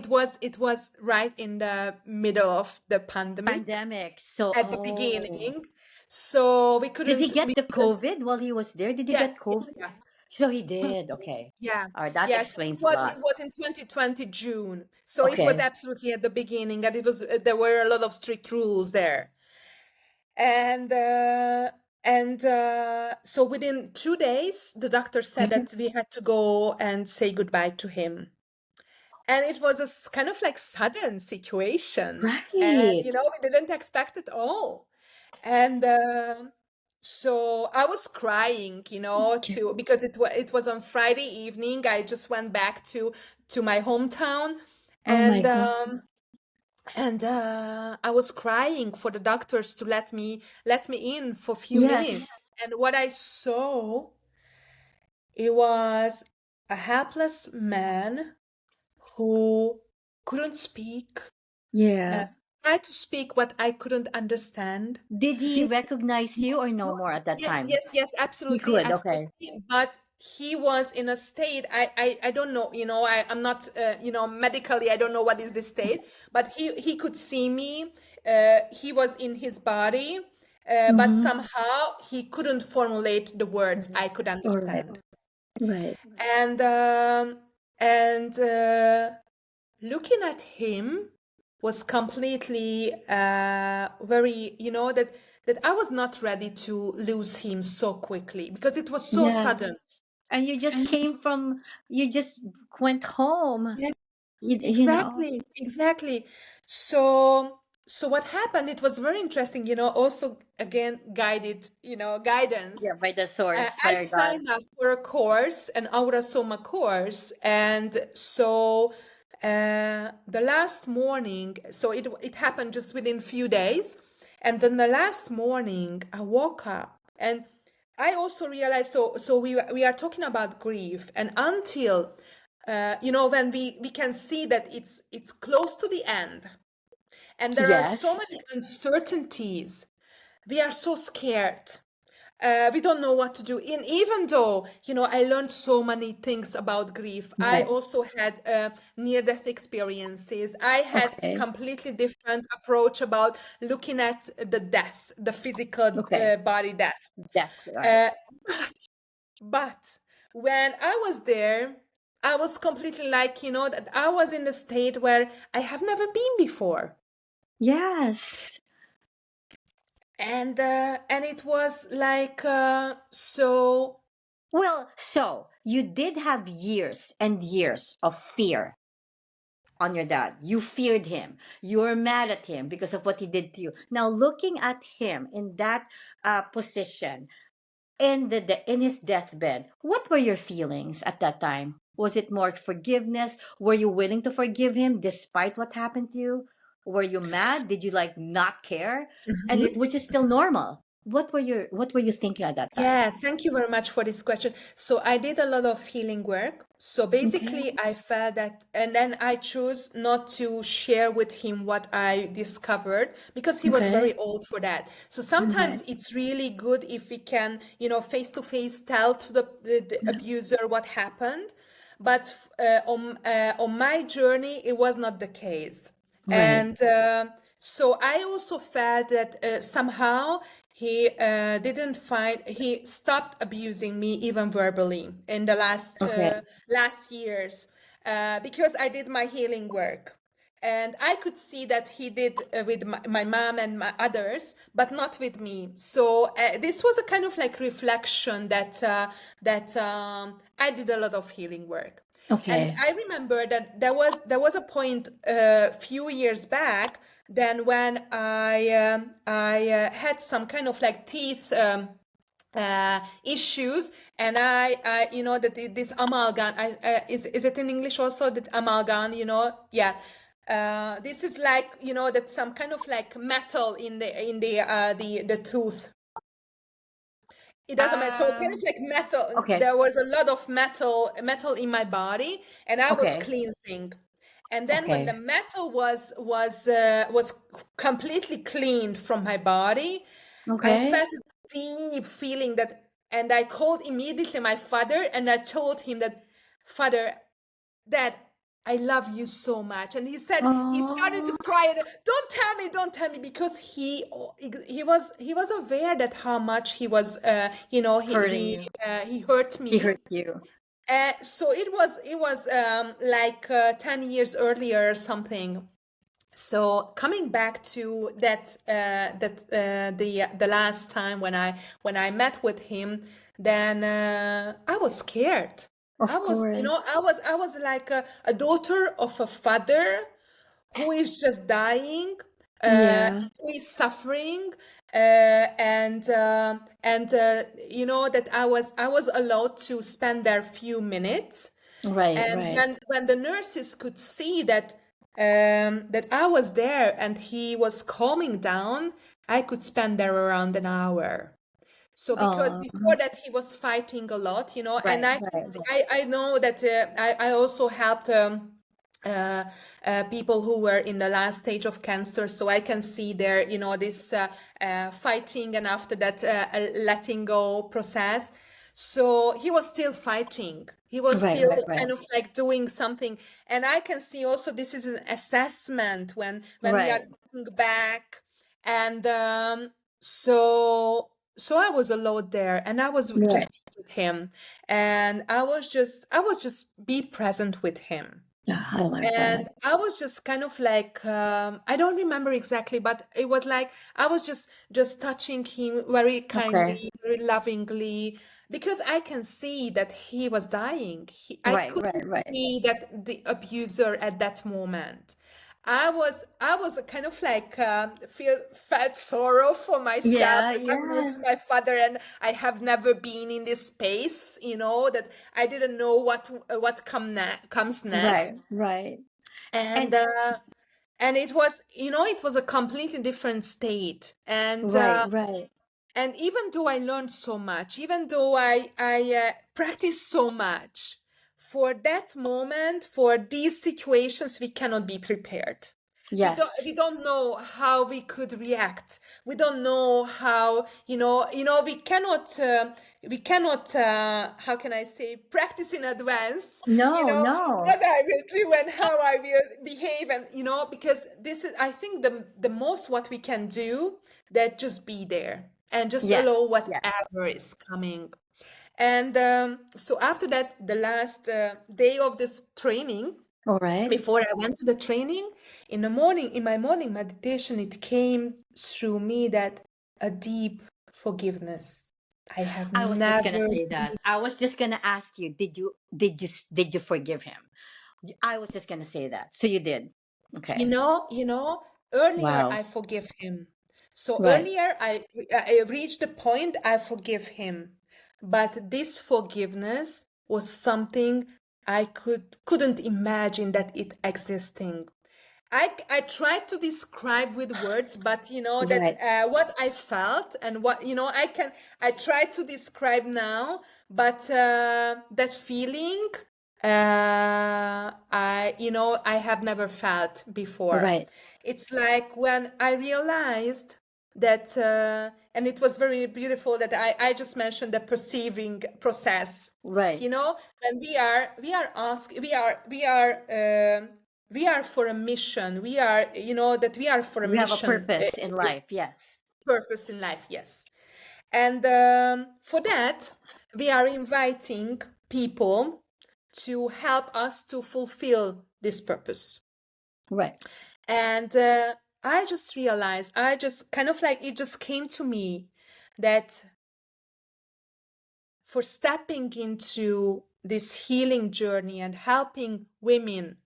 it was right in the middle of the pandemic pandemic. So at the oh. beginning, so we Did he couldn't get we the couldn't COVID while he was there? Did he yeah, get COVID? yeah, So he did. Okay. yeah, All right. That yeah. So it explains a was it lot. was in 2020 June, so it was Okay. absolutely at the beginning, and it was there were a lot of strict rules there. And so within 2 days the doctor said Okay. that we had to go and say goodbye to him. And it was a kind of like sudden situation, and Right. we didn't expect it all. And so I was crying, Okay. to because it was on Friday evening. I just went back to my hometown, Oh my and God. I was crying for the doctors to let me in for a few minutes. Yes. And what I saw, it was a helpless man who couldn't speak, uh, Yeah. tried to speak what I couldn't understand. Did he recognize you or no more at that Yes, time? yes, yes, He absolutely, could. Okay. absolutely. But he was in a state. I don't know. I'm not. Medically, I don't know what is the state. But he could see me. He was in his body, but Mm-hmm. somehow he couldn't formulate the words I could All right. understand. Right. And looking at him was completely very, that I was not ready to lose him so quickly because it was so sudden. Yes. And you just came from, you just went home. Yeah, You know. exactly, exactly. So what happened? It was very interesting. Also again guided, guidance. Yeah, by the source, I by God. signed up for a course, an Aura Soma course, and so the last morning, so it happened just within few days, and then the last morning I woke up and I also realized. So we are talking about grief, and until when we can see that it's close to the end, and there are so Yes. many uncertainties, we are so scared. We don't know what to do. And even though, I learned so many things about grief, I Right. also had near-death experiences. I had Okay. completely different approach about looking at the death, the physical Okay. body death. Definitely. All right. Uh, But when I was there, I was completely like, that I was in a state where I have never been before. Yes. And it was like so. Well, so you did have years and years of fear on your dad. You feared him. You were mad at him because of what he did to you. Now, looking at him in that position, in his deathbed, what were your feelings at that time? Was it more forgiveness? Were you willing to forgive him despite what happened to you? Were you mad? Did you like not care? And Mhm. which is still normal. What were you thinking at that time? Yeah, thank you very much for this question. So I did a lot of healing work. So Okay. basically, I felt that, and then I chose not to share with him what I discovered because he was Okay. very old for that. So Okay. sometimes it's really good if we can, face to face tell to the Yeah. abuser what happened. But on my journey, it was not the case. Right. And so I also felt that somehow he stopped abusing me even verbally in the Okay. last years because I did my healing work. And I could see that he did with my mom and my others, but not with me. So this was a kind of like reflection that I did a lot of healing work. And Okay. I remember that there was a point a few years back then when I had some kind of like teeth issues, and I that this amalgam, is it in English also, that amalgam, yeah. This is like, that some kind of like metal in the tooth. It doesn't matter. So kind of Um. like metal. Okay. There was a lot of metal in my body, and I was Okay. cleansing. And then when the Okay. metal was completely cleaned from my body, I Okay. felt a deep feeling that, and I called immediately my father, and I told him that, Father, Dad, I love you so much. And he started to Oh, cry, and don't tell me, because he was aware that how much he was, hurting you. he hurt He me. hurt you. So it was like 10 years earlier or something. So coming back to the last time when I met with him, then I was scared. I Of was, course. I was like a daughter of a father who is just dying, Yeah. who is suffering, and that I was allowed to spend there few minutes. Right. And Right. when the nurses could see that I was there and he was calming down, I could spend there around an hour. So because Oh. before that he was fighting a lot, and Right. I Right. Right. I know that I also helped uh, people who were in the last stage of cancer, so I can see their, this fighting, and after that letting go process. So he was still fighting. He was Right. still Right. Right. kind of like doing something, and I can see also this is an assessment when we are Right. looking back, and so I was alone there, and I was Right. just with him, and I was just be present with him. Yeah, I like that. And I was just kind of like, I don't remember exactly, but it was like I was just touching him very Okay. kindly, very lovingly, because I can see that he was dying. I Right. couldn't Right. Right. see that the abuser at that moment. I was kind of like felt sorrow for myself Yeah. that I'm losing Yes. my father, and I have never been in this space. That I didn't know what comes next. Right. Right. and And uh, and it was a completely different state. and right. uh, Right. and even though I learned so much, even though I practiced so much, for that moment, for these situations, we cannot be prepared. We Yes. don't know how we could react. We don't know how, we cannot how can I say, practice in advance, No. No. what I will do and how I will behave, and because this is, I think, the most what we can do, that just be there and just allow Yes. Yes. whatever is coming. And so after that, the last day of this training, All right. before I went to the training, in the morning, in my morning meditation, it came through me that a deep forgiveness. I have I was just gonna never, say that. I was just gonna ask you, did you forgive him? I was just gonna say that. So you did. Okay. earlier Wow. I forgive him. So Right. earlier I reached the point I forgive him. But this forgiveness was something I couldn't imagine that it existing. I tried to describe with words, but that Right. what I felt and what I try to describe now, but that feeling I have never felt before. Right. It's like when I realized that, and it was very beautiful that I just mentioned the perceiving process. Right. When we are asked, we are for a mission. We are, that we are for a We have a mission, purpose in this life. Yes. purpose in life, yes. And for that, we are inviting people to help us to fulfill this purpose. Right. And I just realized, I just kind of like, it just came to me that for stepping into this healing journey and helping women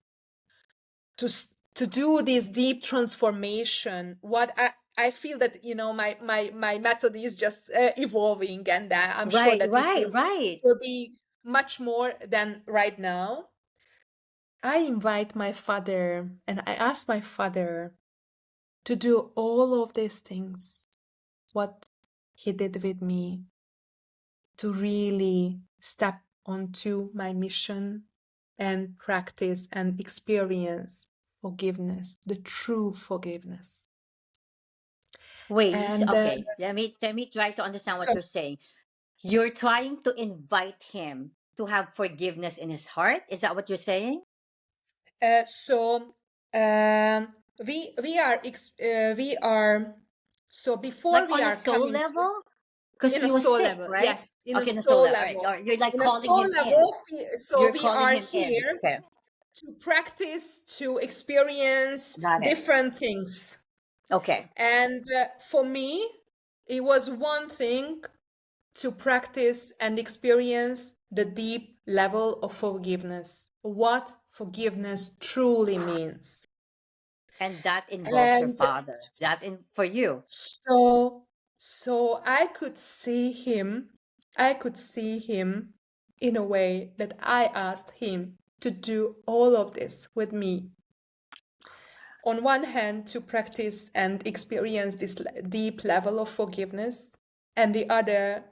to to do this deep transformation, what I feel that my method is just evolving, and I'm sure Right. that it Right. will be Right. much more than right now. I invite my father and I ask my father to do all of these things, what he did with me, to really step onto my mission and practice and experience forgiveness, the true forgiveness. Wait. And Okay. Let me try to understand what so, you're saying. You're trying to invite him to have forgiveness in his heart. Is that what you're saying? so we are so Like before we on a are soul coming level? Because in a he was soul sick, level, right? yes, in a Okay, in a soul soul level. All right. level, You're like in a calling soul him in. level. So You're we calling are him in. here Okay. to practice, to experience Got it. different things. Okay. And for me, it was one thing to practice and experience the deep level of forgiveness, what forgiveness truly means. And that involves your And father. That in for you. so, so I could see him in a way that I asked him to do all of this with me. On one hand, to practice and experience this deep level of forgiveness, and the other,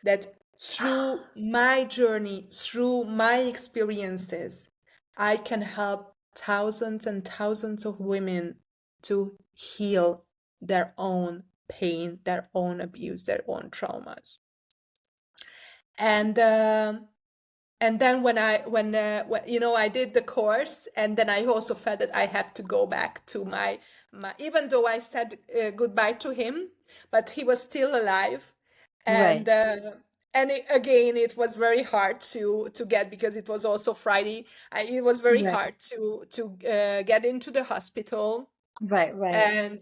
that through my journey, through my experiences, I can help thousands and thousands of women to heal their own pain, their own abuse, their own traumas. And then when I did the course, and then I also felt that I had to go back to my even though I said goodbye to him, but he was still alive. Right. And again, it was very hard to get, because it was also Friday. It was very Right. hard to get into the hospital. Right. Right. And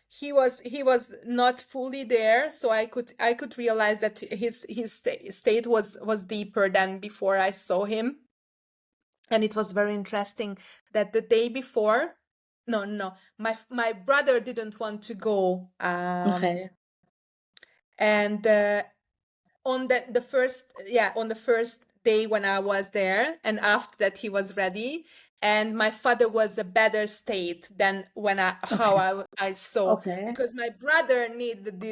he was not fully there, so I could realize that his state was deeper than before I saw him. And it was very interesting that the day before, no, no, my brother didn't want to go, Okay. and on the first day when I was there, and after that he was ready, and my father was a better state than when how Okay. I saw, Okay. because my brother needed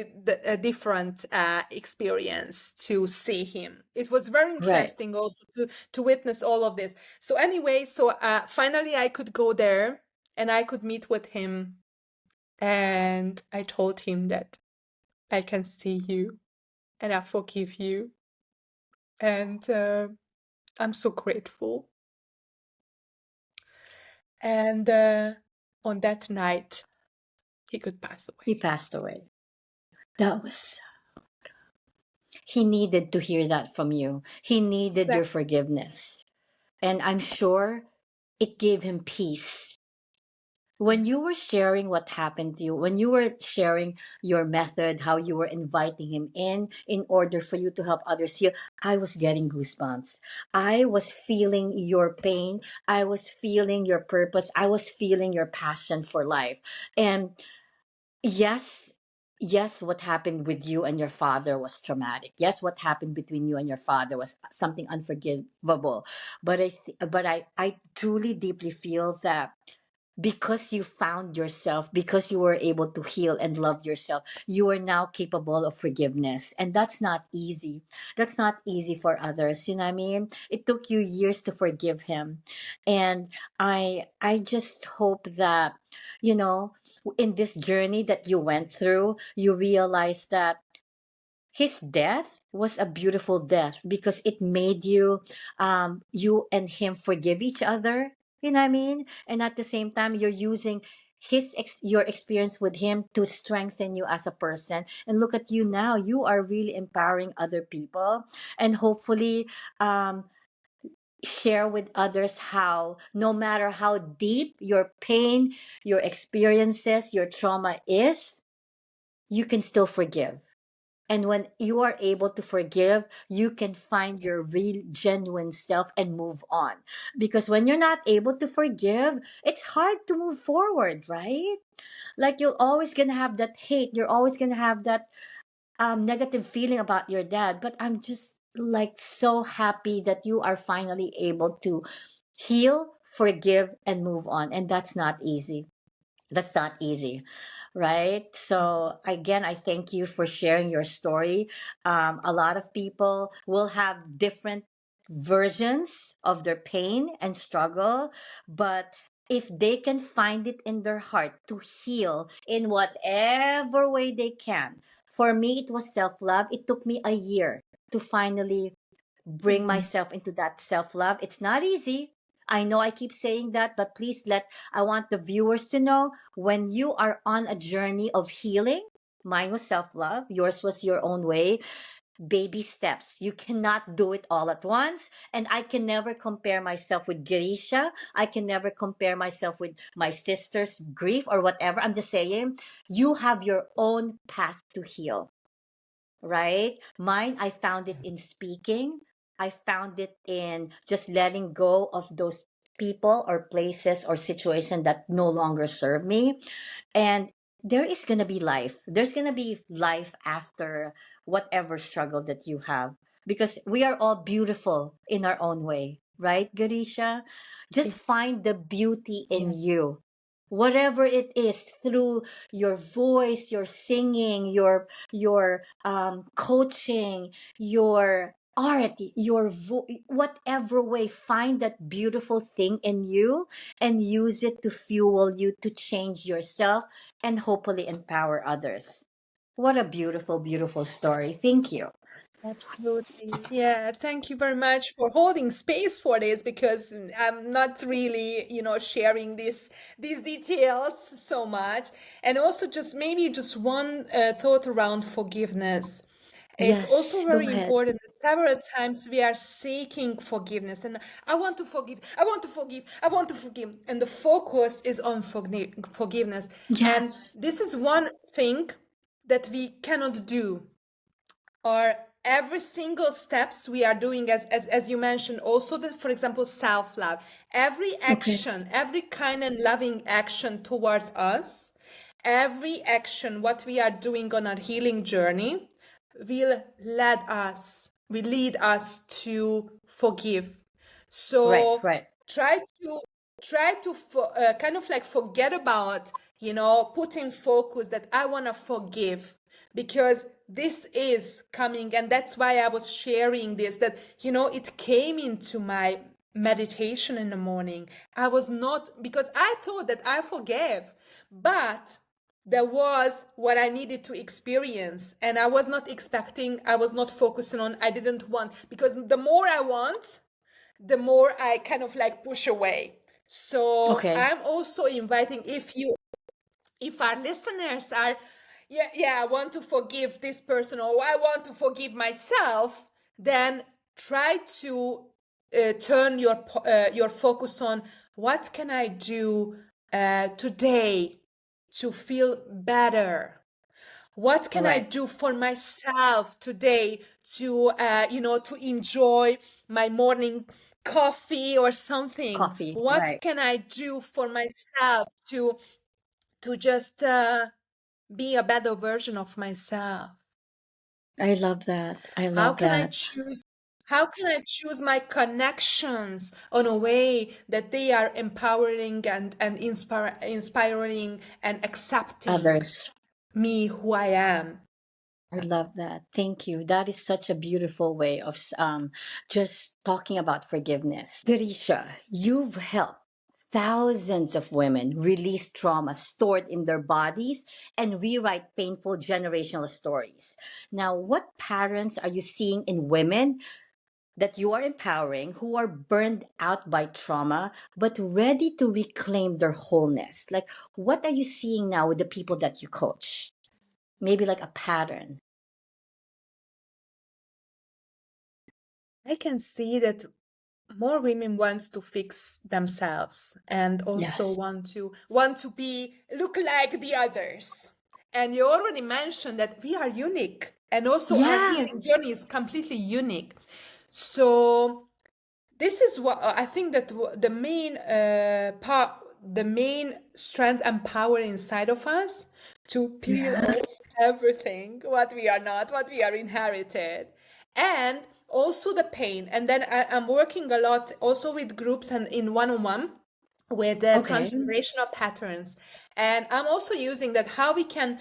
a different experience to see him. It was very Right. interesting also to witness all of this. So anyway, so finally I could go there and I could meet with him, and I told him that I can see you and I forgive you. And I'm so grateful. And on that night, he could pass He away. passed away. That was he needed to hear that from you. He needed your Exactly. forgiveness. And I'm sure it gave him peace. When you Yes. were sharing what happened to you, when you were sharing your method, how you were inviting him in order for you to help others heal, I was getting goosebumps. I was feeling your pain. I was feeling your purpose. I was feeling your passion for life. And yes, yes, what happened with you and your father was traumatic. Yes, what happened between you and your father was something unforgivable. But I truly deeply feel that because you found yourself, because you were able to heal and love yourself, you are now capable of forgiveness. And that's not easy. That's not easy for others. You know what I mean? It took you years to forgive him. And I just hope that, you know, in this journey that you went through, you realize that his death was a beautiful death because it made you you and him forgive each other, you know what I mean, and at the same time you're using your experience with him to strengthen you as a person. And look at you now, you are really empowering other people, and hopefully um share with others how no matter how deep your pain, your experiences, your trauma is, you can still forgive. And when you are able to forgive, you can find your real, genuine self and move on. Because when you're not able to forgive, it's hard to move forward, right? Like you're always going to have that hate. You're always going to have that negative feeling about your dad. But I'm just like so happy that you are finally able to heal, forgive, and move on. And that's not easy. That's not easy, right? So again, I thank you for sharing your story. A lot of people will have different versions of their pain and struggle, but if they can find it in their heart to heal in whatever way they can. For me, it was self-love. It took me a year to finally bring Mhm. myself into that self love. It's not easy. I know I keep saying that, but please I want the viewers to know, when you are on a journey of healing, mine was self love, yours was your own way, baby steps. You cannot do it all at once. And I can never compare myself with Girisha. I can never compare myself with my sister's grief or whatever. I'm just saying, you have your own path to heal, right? Mine, I found it in speaking. I found it in just letting go of those people or places or situation that no longer serve me. And there is going to be life. There's going to be life after whatever struggle that you have, because we are all beautiful in our own way, right, Garisha? Just Ex- find the beauty in Yeah, you. Whatever it is, through your voice, your singing, your coaching, your art, whatever way, find that beautiful thing in you and use it to fuel you to change yourself and hopefully empower others. What a beautiful, beautiful story. Thank you. absolutely. Yeah, thank you very much for holding space for this because I'm not really, sharing these details so much. And also just maybe just one thought around forgiveness. It's Yes, also go very ahead. important that several times we are seeking forgiveness and I want to forgive, I want to forgive, I want to forgive. And the focus is on forgiveness. And Yes. this is one thing that we cannot do, or every single steps we are doing, as you mentioned also, that for example self-love, every Okay. action, every kind and loving action towards us, every action what we are doing on our healing journey will lead us to forgive. Right, So right. try to kind of like forget about, putting focus that I want to forgive, because this is coming. And that's why I was sharing this, that, it came into my meditation in the morning. I was not, because I thought that I forgave, but there was what I needed to experience. And I was not expecting, I was not focusing on, I didn't want, because the more I want, the more I kind of like push away. So Okay. I'm also inviting, if our listeners are, I want to forgive this person, or I want to forgive myself, then try to turn your focus on what can I do today to feel better. What can I Right. do for myself today to, to enjoy my morning coffee or something? Coffee. What Right. can I do for myself to just be a better version of myself? I love that. I How love can I that. choose? How can I choose my connections on a way that they are empowering and inspiring and accepting Others. me who I am? I love that. Thank you. That is such a beautiful way of just talking about forgiveness. Garisha, you've helped thousands of women release trauma stored in their bodies and rewrite painful generational stories. Now, what patterns are you seeing in women that you are empowering who are burned out by trauma but ready to reclaim their wholeness? Like, what are you seeing now with the people that you coach? Maybe like a pattern. I can see that more women wants to fix themselves and also Yes. want to be look like the others. And you already mentioned that we are unique, and also our healing Yes. journey is completely unique. So this is what I think that the main part, the main strength and power inside of us to peel Yeah. off everything what we are not, what we are inherited, and also the pain. And then I'm working a lot also with groups and in one-on-one with Okay. transgenerational patterns, and I'm also using that how we can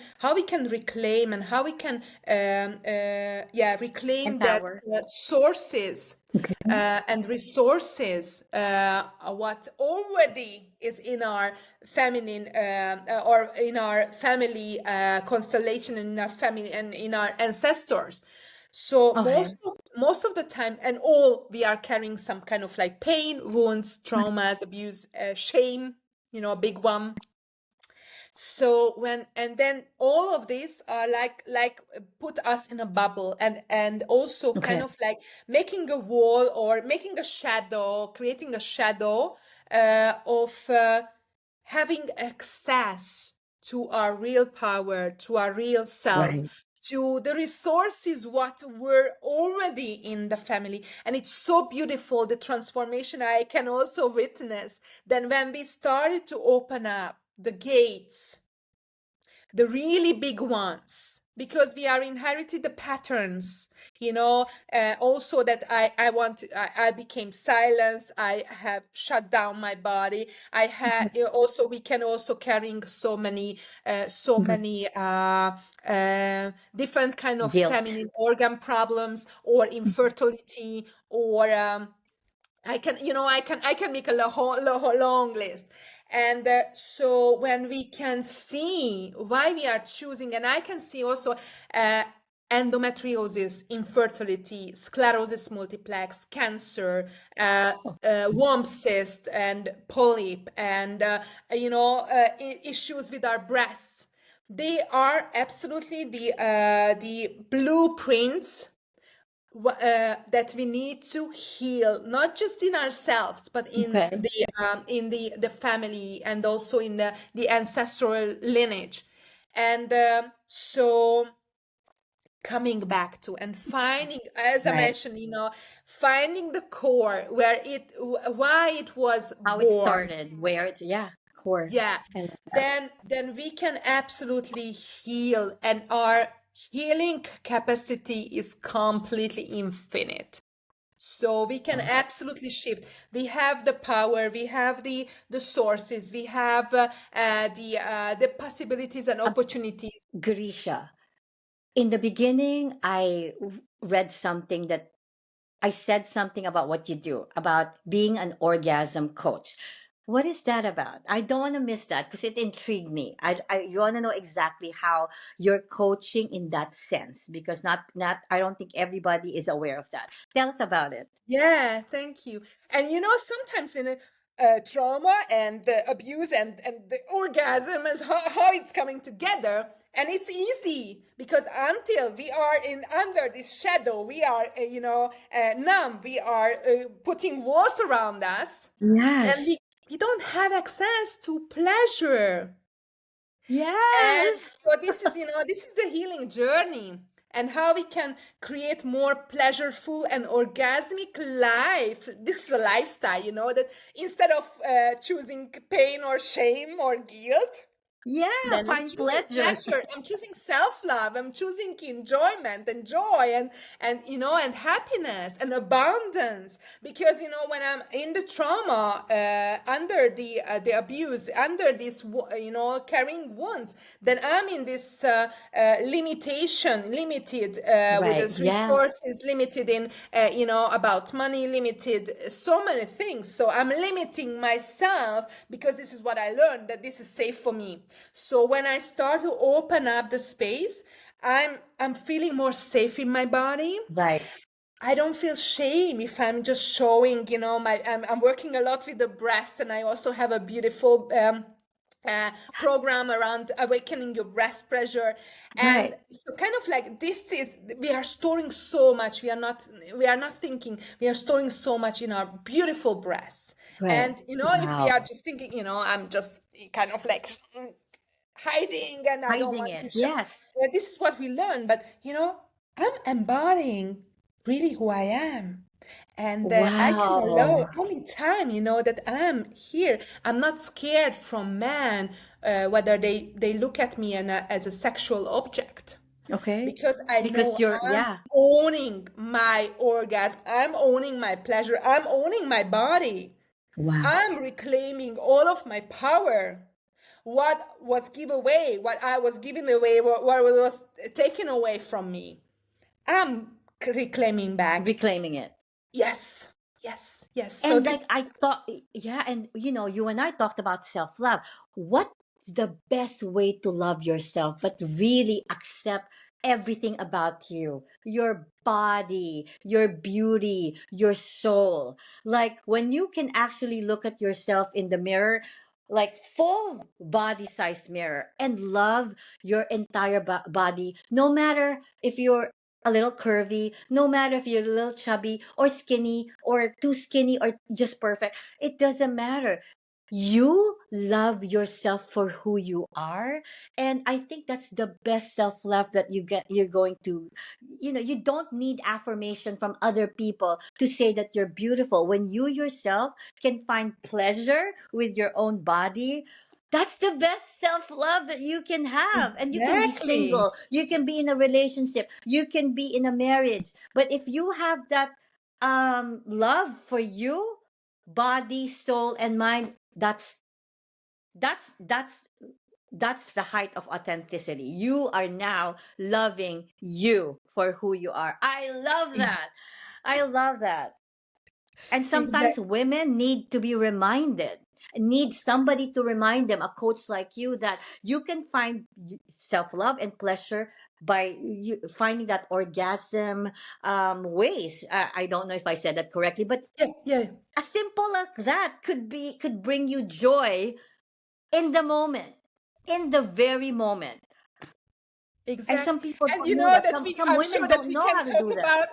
reclaim and how we can reclaim that Empower. sources Okay. and resources what already is in our feminine or in our family constellation, in our family and in our ancestors. So Okay. most of the time, and all we are carrying some kind of like pain, wounds, traumas, abuse, shame, a big one. So when and then all of these are like put us in a bubble, and also kind Okay. of like making a wall or making a shadow, creating a shadow of having access to our real power, to our real self, Right. to the resources what were already in the family. And it's so beautiful, the transformation I can also witness. Then when we started to open up the gates, the really big ones, because we are inherited the patterns, also that I became silenced, I have shut down my body, I had also we can also carrying so Mhm. many different kind of Guilt. feminine organ problems or Mhm. infertility or I can make a long list. And so when we can see why we are choosing, and I can see also uh, endometriosis, infertility, sclerosis multiplex, cancer, womb cyst and polyp, and issues with our breasts. They are absolutely the blueprints that we need to heal, not just in ourselves, but Okay. in the family, and also in the ancestral lineage. And so coming back to and finding, as I Right. mentioned, finding the core where why it was How it born. started, where it's, yeah, core. Yeah, I love that. then we can absolutely heal, and our healing capacity is completely infinite. So we can absolutely shift. We have the power, we have the sources, we have the possibilities and Um, opportunities. Grisha, in the beginning, read something that I said something about what you do, about being an orgasm coach. What is that about? I don't want to miss that because it intrigued me. You want to know exactly how you're coaching in that sense because not I don't think everybody is aware of that. Tell us about it. Yeah, thank you. And sometimes trauma and the abuse and the orgasm and how it's coming together. And it's easy because until we are in under this shadow, we are numb, we are putting walls around us, and Yes. we don't have access to pleasure. And Yes. so this is the healing journey, and how we can create more pleasureful and orgasmic life. This is a lifestyle, that instead of choosing pain or shame or guilt, Yeah, then I'm find choosing pleasure. pleasure. I'm choosing self-love. I'm choosing enjoyment and joy and happiness and abundance. Because when I'm in the trauma, under the abuse, under this carrying wounds, then I'm in this limitation, limited with Right. its Yes. resources, limited in about money, limited so many things. So I'm limiting myself because this is what I learned, that this is safe for me. So when I start to open up the space, I'm feeling more safe in my body. Right. I don't feel shame if I'm just showing, my. I'm working a lot with the breast, and I also have a beautiful program around awakening your breast pressure. And Right. so, kind of like, this is, we are storing so much. We are not thinking. We are storing so much in our beautiful breasts. Right. And if we Wow. are just thinking, I'm just kind of like hiding and I don't Hiding want to it. show. Yes. This is what we learn, but I'm embodying really who I am. And I can allow Wow. anytime, that I'm here. I'm not scared from men, whether they look at me as a sexual object, Okay. because I Because know you're, I'm yeah. owning my orgasm. I'm owning my pleasure. I'm owning my body. Wow. I'm reclaiming all of my power. What was given away, what I was giving away, what was taken away from me, I'm reclaiming back. Reclaiming it. Yes, yes, yes. So And this, like I thought, yeah, and you and I talked about self love. What's the best way to love yourself, but really accept everything about you, your body, your beauty, your soul? Like when you can actually look at yourself in the mirror, like full body size mirror, and love your entire body, no matter if you're a little curvy, no matter if you're a little chubby or skinny or too skinny or just perfect, it doesn't matter. You love yourself for who you are. And I think that's the best self love that you're going to, you don't need affirmation from other people to say that you're beautiful. When you yourself can find pleasure with your own body, that's the best self love that you can have. And you can be exactly, single, you can be in a relationship, you can be in a marriage. But if you have that love for you, body, soul, and mind, that's that's that's the height of authenticity. You are now loving you for who you are. I love that. I love that. And sometimes exactly. women need to be reminded, need somebody to remind them, a coach like you, that you can find self-love and pleasure by finding that orgasm ways. I don't know if I said that correctly, but Yeah, yeah, as simple as that could bring you joy in the moment, in the very moment. And some exactly. people And don't know that. that Some I'm women sure that don't we know can how to talk do that. about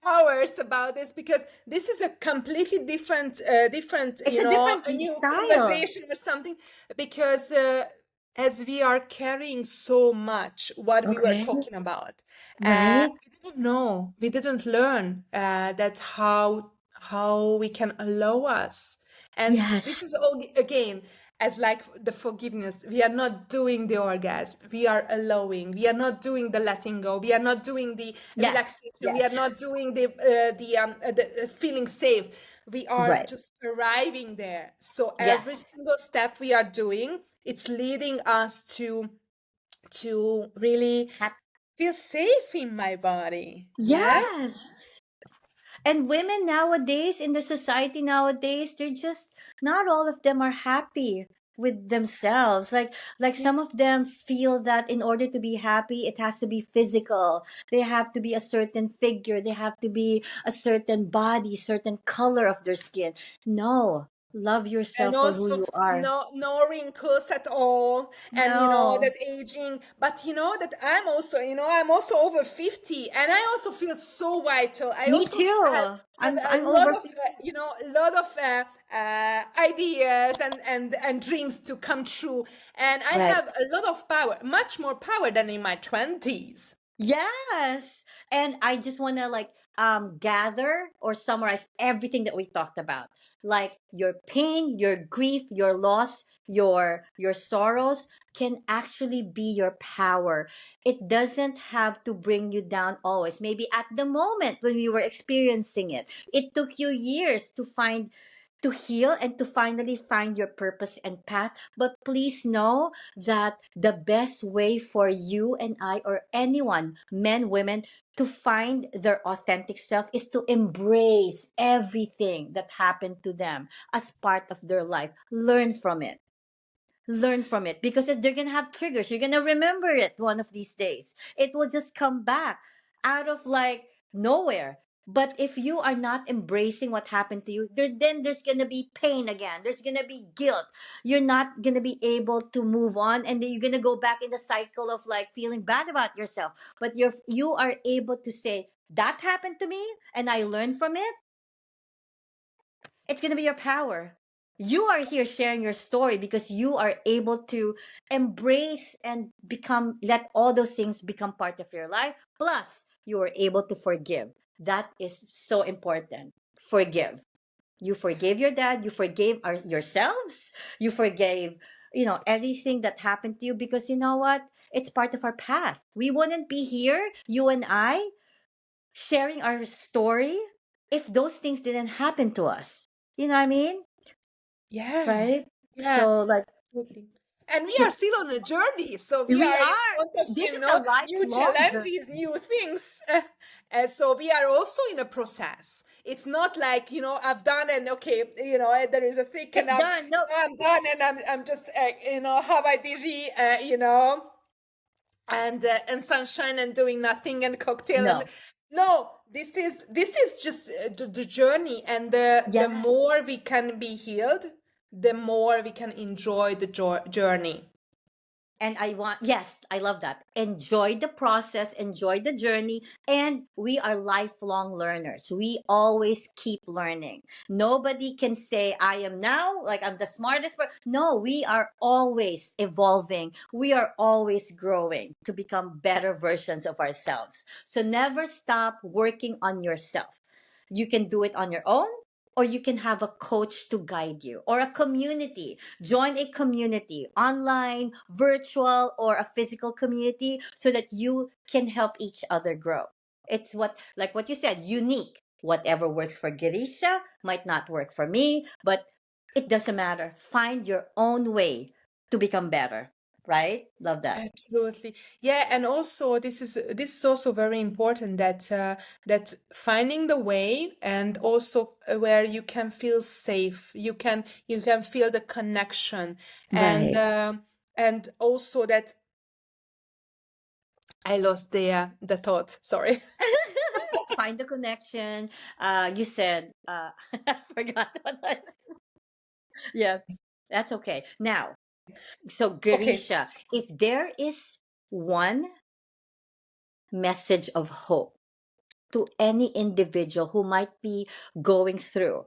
hours about this, because this is a completely different, It's a different a new style. conversation or something, because as we are carrying so much what we were Okay. talking about, Right. we didn't know, we didn't learn that how we can allow us. And this Yes. is all again, as like the forgiveness. We are not doing the orgasm, we are allowing. We are not doing the letting go, we are not doing the Yes. relaxation, we are Yes. not doing the feeling safe. We are Right. just arriving there. So every Yes. single step we are doing, it's leading us to really Hap- feel safe in my body. Yeah. Yes. And women nowadays, in the society nowadays, they're just, not all of them are happy with themselves. Like some of them feel that in order to be happy, it has to be physical. They have to be a certain figure, they have to be a certain body, certain color of their skin. No. Love And yourself for who also you are. no wrinkles at all, and No. that aging. But that I'm also over 50, and I also feel so vital. I Me also too. have a I'm lot over of 50. a lot of ideas and dreams to come true, and I Right. have a lot of power, much more power than in my 20s. Yes. And I just want to like gather or summarize everything that we talked about. Like your pain, your grief, your loss, your sorrows can actually be your power. It doesn't have to bring you down always. Maybe at the moment when we were experiencing it, it took you years to heal and to finally find your purpose and path. But please know that the best way for you and I, or anyone, men, women, to find their authentic self is to embrace everything that happened to them as part of their life. Learn from it. Learn from it, because they're gonna have triggers. You're gonna remember it one of these days. It will just come back out of like nowhere. But if you are not embracing what happened to you, then there's gonna be pain again. There's gonna be guilt. You're not gonna be able to move on, and then you're gonna go back in the cycle of like feeling bad about yourself. But you are able to say that happened to me, and I learned from it. It's going to be your power. You are here sharing your story because you are able to embrace and let all those things become part of your life. Plus, you are able to forgive. That is so important. Forgive. You forgave your dad. You forgave yourselves. You forgave, everything that happened to you, because you know what? It's part of our path. We wouldn't be here, you and I, sharing our story if those things didn't happen to us. You know what I mean? Yeah, Right? yeah. So like Totally. And we are just still on a journey. So we we are in are. front of, This is a new lifelong journey. challenges, new things. So we are also in a process. It's not like, I've done and okay, there is a thick and It's done. No, I'm done and I'm just, Hawaii Digi, and sunshine and doing nothing and cocktail and no. no, this is just the journey, and the Yeah. more we can be healed, the more we can enjoy the journey. And yes, I love that. Enjoy the process, enjoy the journey. And we are lifelong learners. We always keep learning. Nobody can say, I am now, like I'm the smartest. No, we are always evolving. We are always growing to become better versions of ourselves. So never stop working on yourself. You can do it on your own, or you can have a coach to guide you, or a community. Join a community, online, virtual, or a physical community, so that you can help each other grow. It's like what you said, unique. Whatever works for Girisha might not work for me, but it doesn't matter. Find your own way to become better, right? Love that. Absolutely. Yeah, and also this is also very important, that finding the way, and also where you can feel safe, you can feel the connection, and Right. also that I lost the thought. Sorry. Find the connection. You said, I forgot yeah, that's okay. Now, so Okay. Garisha, if there is one message of hope to any individual who might be going through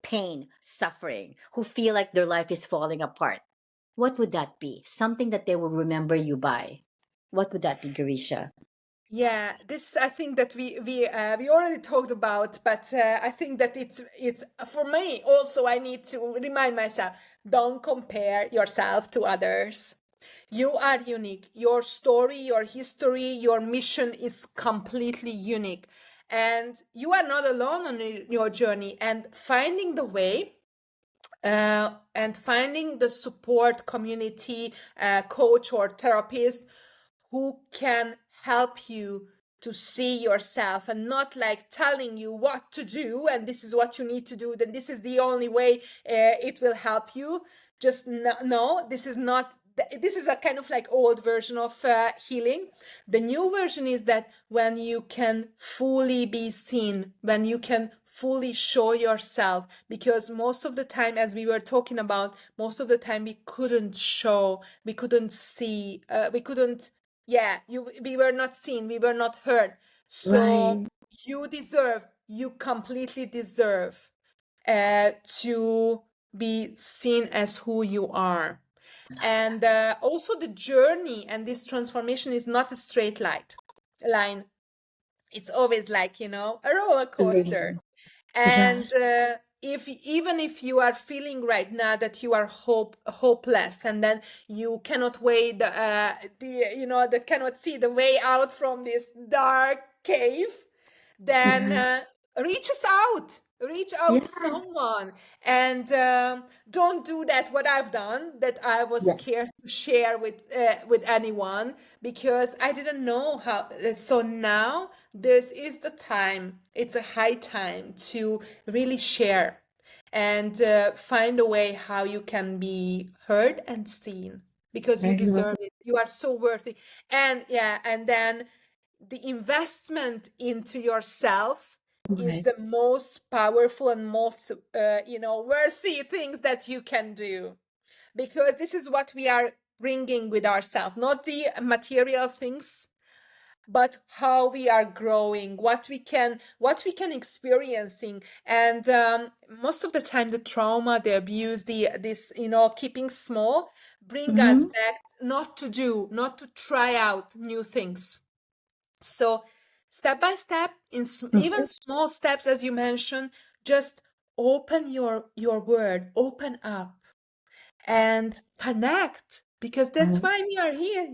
pain, suffering, who feel like their life is falling apart, what would that be? Something that they will remember you by. What would that be, Garisha? Yeah, this I think that we already talked about, but I think that it's for me also. I need to remind myself: don't compare yourself to others. You are unique. Your story, your history, your mission is completely unique, and you are not alone on your journey. And finding the way, and finding the support community, coach or therapist who can help you to see yourself, and not like telling you what to do and this is what you need to do, then this is the only way it will help you. Just no, this is not this is a kind of like old version of healing. The new version is that when you can fully be seen, when you can fully show yourself, because most of the time, as we were talking about, most of the time we couldn't show, we couldn't see, we couldn't, yeah, we were not seen, we were not heard. So Right. you completely deserve to be seen as who you are. And also the journey and this transformation is not a straight line. It's always like, a roller coaster. Absolutely. And Yes. if even if you are feeling right now that you are hopeless, and then you cannot wait the that cannot see the way out from this dark cave, then Yeah. reach us out, reach out Yes. someone. And don't do that what I've done, that I was Yes. scared to share with anyone, because I didn't know how. So now this is the time, it's a high time to really share and find a way how you can be heard and seen, because you I love deserve it, you are so worthy. And yeah, and then the investment into yourself that. is Right. the most powerful and most worthy things that you can do, because this is what we are bringing with ourselves, not the material things, but how we are growing, what we can experiencing. And most of the time the trauma, the abuse, the this keeping small, bring us Mm-hmm. back not to try out new things. So step by step, even Okay. small steps, as you mentioned, just open your word, open up and connect, because that's Um, why we are here,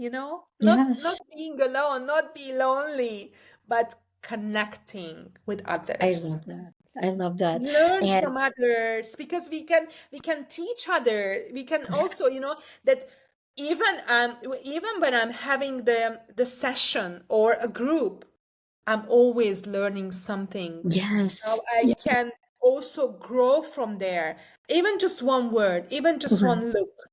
not yes. being alone, not be lonely, but connecting with I others, love that. I love that. learn And from others, because we can teach other, we can also, yes. that even when I'm having the session or a group, I'm always learning something, how Yes. I Yeah. can also grow from there. Even just one word, even just Right. one look,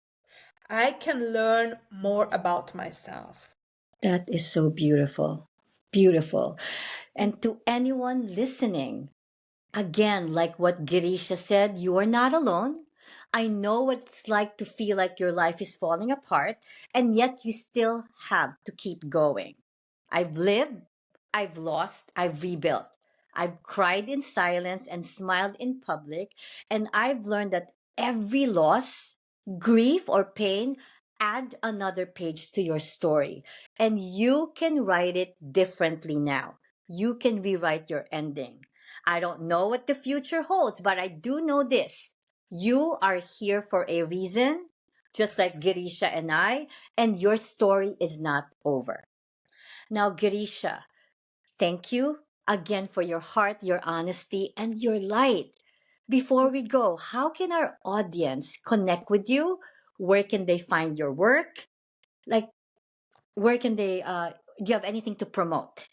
I can learn more about myself. That is so beautiful. Beautiful. And to anyone listening, again, like what Girisha said, you are not alone. I know what it's like to feel like your life is falling apart, and yet you still have to keep going. I've lived, I've lost, I've rebuilt. I've cried in silence and smiled in public, and I've learned that every loss, grief, or pain add another page to your story, and you can write it differently now. You can rewrite your ending. I don't know what the future holds, but I do know this. You are here for a reason, just like Girisha and I, and your story is not over. Now, Girisha, thank you again for your heart, your honesty, and your light. Before we go, how can our audience connect with you? Where can they find your work? Like, where can they, do you have anything to promote?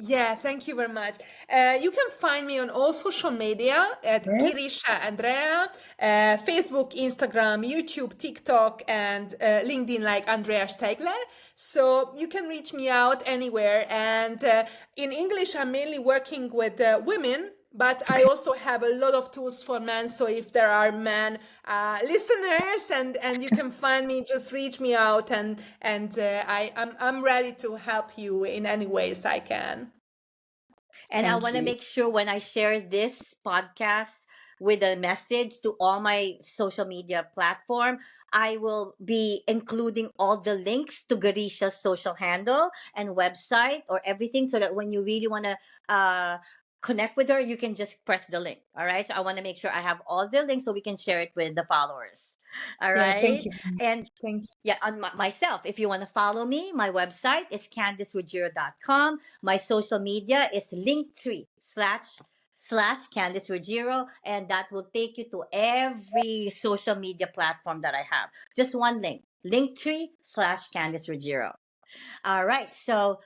Yeah, thank you very much. You can find me on all social media at Yes. Girisha Andrea, Facebook, Instagram, YouTube, TikTok, and LinkedIn, like Andrea Steigler. So you can reach me out anywhere. And in English, I'm mainly working with women, but I also have a lot of tools for men. So if there are men listeners, and you can find me, just reach me out, and I'm ready to help you in any ways I can. And I Thank want to you. make sure when I share this podcast with a message to all my social media platform, I will be including all the links to Garisha's social handle and website or everything so that when you really want to connect with her, you can just press the link. All right. So I want to make sure I have all the links so we can share it with the followers. All Yeah, thank right. you. And Thank you. yeah, on myself, if you want to follow me, my website is candiceruggiero.com. My social media is linktree// Candice Ruggiero, and that will take you to every social media platform that I have. Just one link, linktree// Candice Ruggiero. All right, so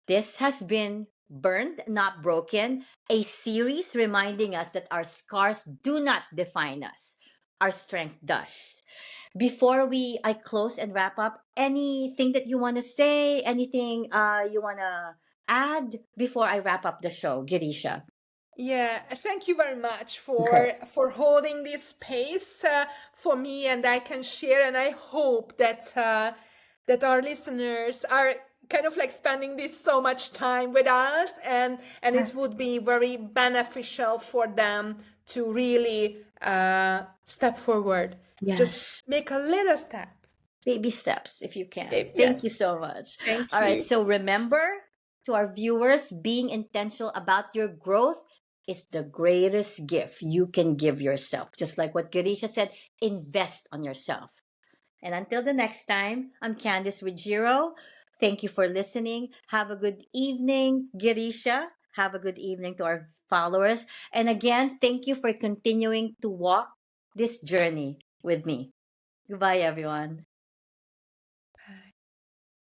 this has been Burned, Not Broken, a series reminding us that our scars do not define us. our strength does. Before I close and wrap up, anything that you want to say, anything you want to add before I wrap up the show, Girisha? Yeah, thank you very much Okay. for holding this space for me, and I can share. And I hope that that our listeners are kind of like spending this so much time with us, and it Yes. would be very beneficial for them to really step forward. Just Yes. make a little step. Baby steps if you can. Thank you Yes, so much. thank All right. you. So remember, to our viewers, being intentional about your growth is the greatest gift you can give yourself. Just like what Garisha said, invest on yourself. And until the next time, I'm Candice Ruggiero. Thank you for listening. Have a good evening, Girisha. Have a good evening to our followers. And again, thank you for continuing to walk this journey with me. Goodbye, everyone.